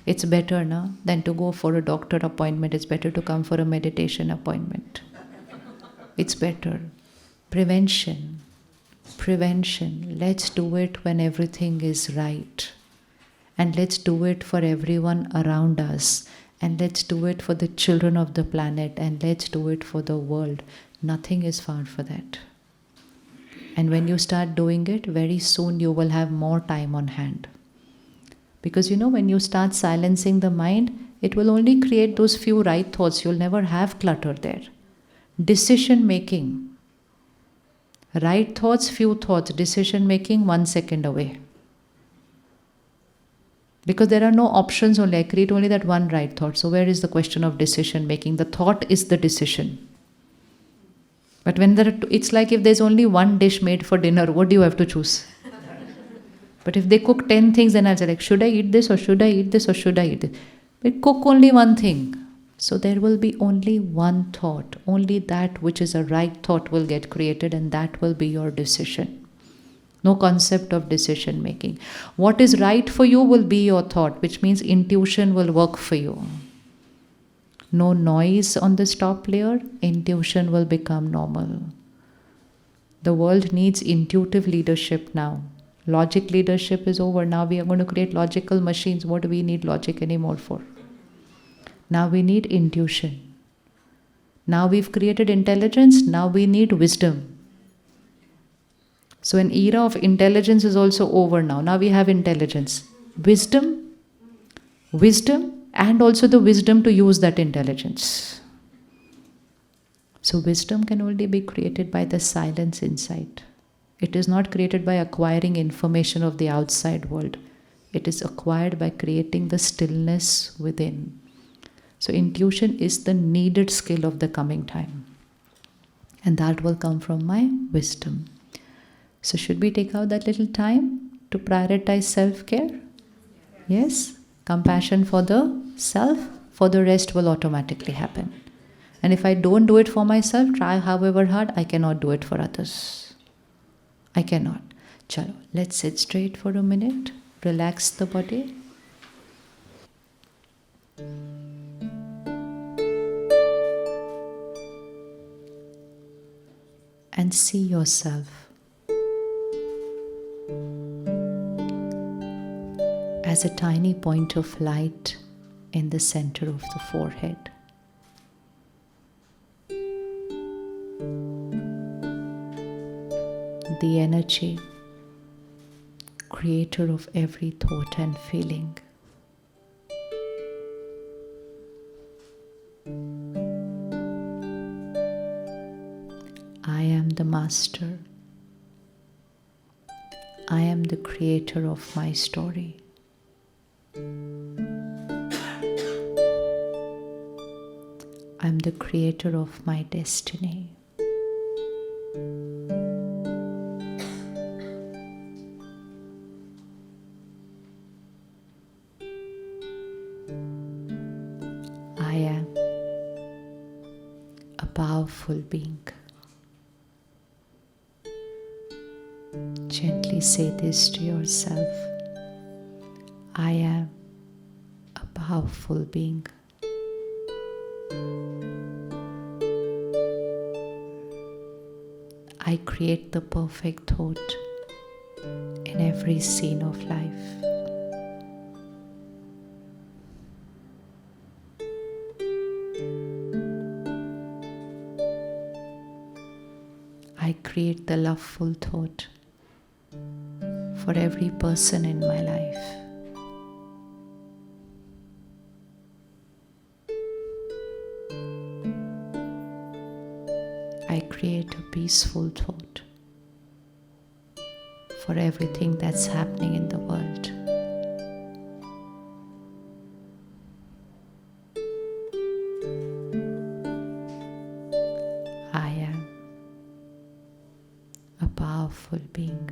It's better na, than to go for a doctor appointment. It's better to come for a meditation appointment. It's better. Prevention. Let's do it when everything is right. And let's do it for everyone around us. And let's do it for the children of the planet. And let's do it for the world. Nothing is far for that. And when you start doing it, very soon you will have more time on hand. Because when you start silencing the mind, it will only create those few right thoughts. You'll never have clutter there. Decision making. Right thoughts, few thoughts. Decision making, 1 second away. Because there are no options only. I create only that one right thought. So where is the question of decision making? The thought is the decision. But when it's like if there's only one dish made for dinner, what do you have to choose? But if they cook 10 things, then I'll say, like, should I eat this or should I eat this or should I eat this? But cook only one thing. So there will be only one thought. Only that which is a right thought will get created, and that will be your decision. No concept of decision making. What is right for you will be your thought, which means intuition will work for you. No noise on the stop layer, intuition will become normal. The world needs intuitive leadership now. Logic leadership is over. Now we are going to create logical machines. What do we need logic anymore for? Now we need intuition. Now we've created intelligence. Now we need wisdom. So an era of intelligence is also over now. Now we have intelligence. Wisdom, and also the wisdom to use that intelligence. So wisdom can only be created by the silence inside. It is not created by acquiring information of the outside world. It is acquired by creating the stillness within. So intuition is the needed skill of the coming time. And that will come from my wisdom. So should we take out that little time to prioritize self-care? Yes? Compassion for the self, for the rest will automatically happen. And if I don't do it for myself, try however hard, I cannot do it for others. I cannot. Chalo, let's sit straight for a minute. Relax the body. And see yourself as a tiny point of light in the center of the forehead. The energy, creator of every thought and feeling. I am the master. I am the creator of my story. I'm the creator of my destiny. I am a powerful being. Gently say this to yourself. I am a powerful being. I create the perfect thought in every scene of life. I create the loveful thought for every person in my life. I create a peaceful thought for everything that's happening in the world. I am a powerful being.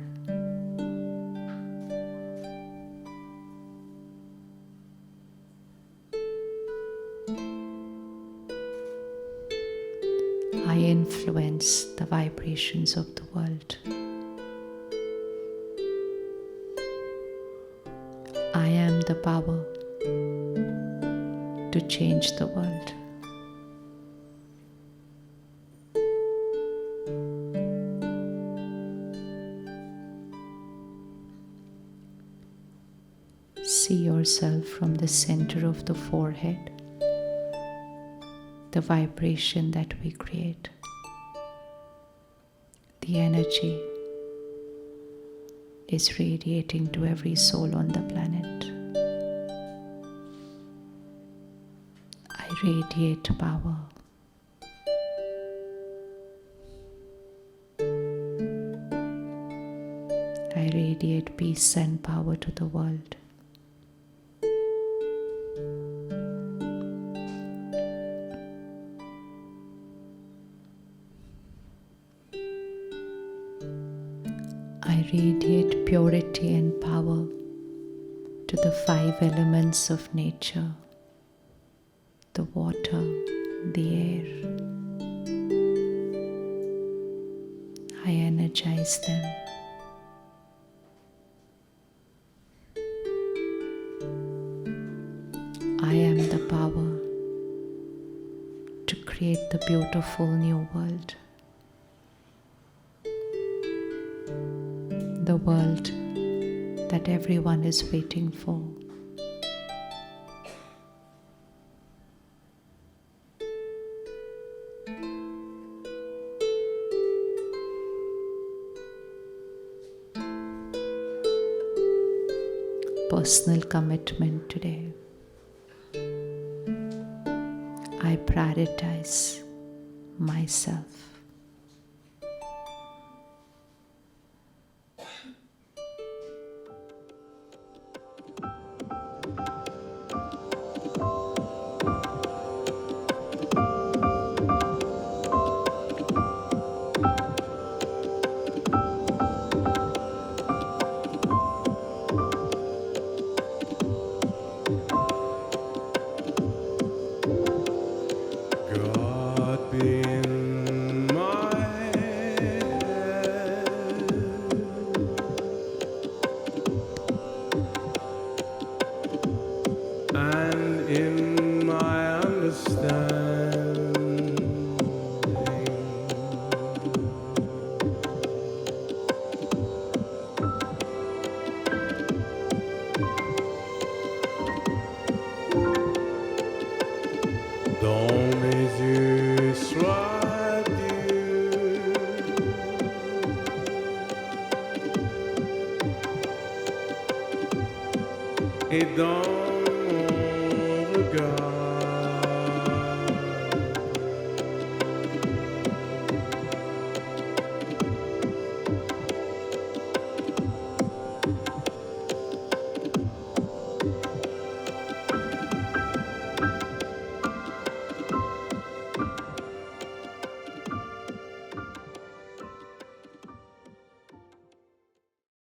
I influence the vibrations of the world. I am the power to change the world. See yourself from the center of the forehead, the vibration that we create, the energy is radiating to every soul on the planet. I radiate power. I radiate peace and power to the world. I radiate purity and power to the 5 elements of nature, the water, the air. I energize them. I am the power to create the beautiful new world. The world that everyone is waiting for. Personal commitment today. I prioritize myself. God be in my head, and in my understanding. Dans mes yeux sois Dieu, et dans mon regard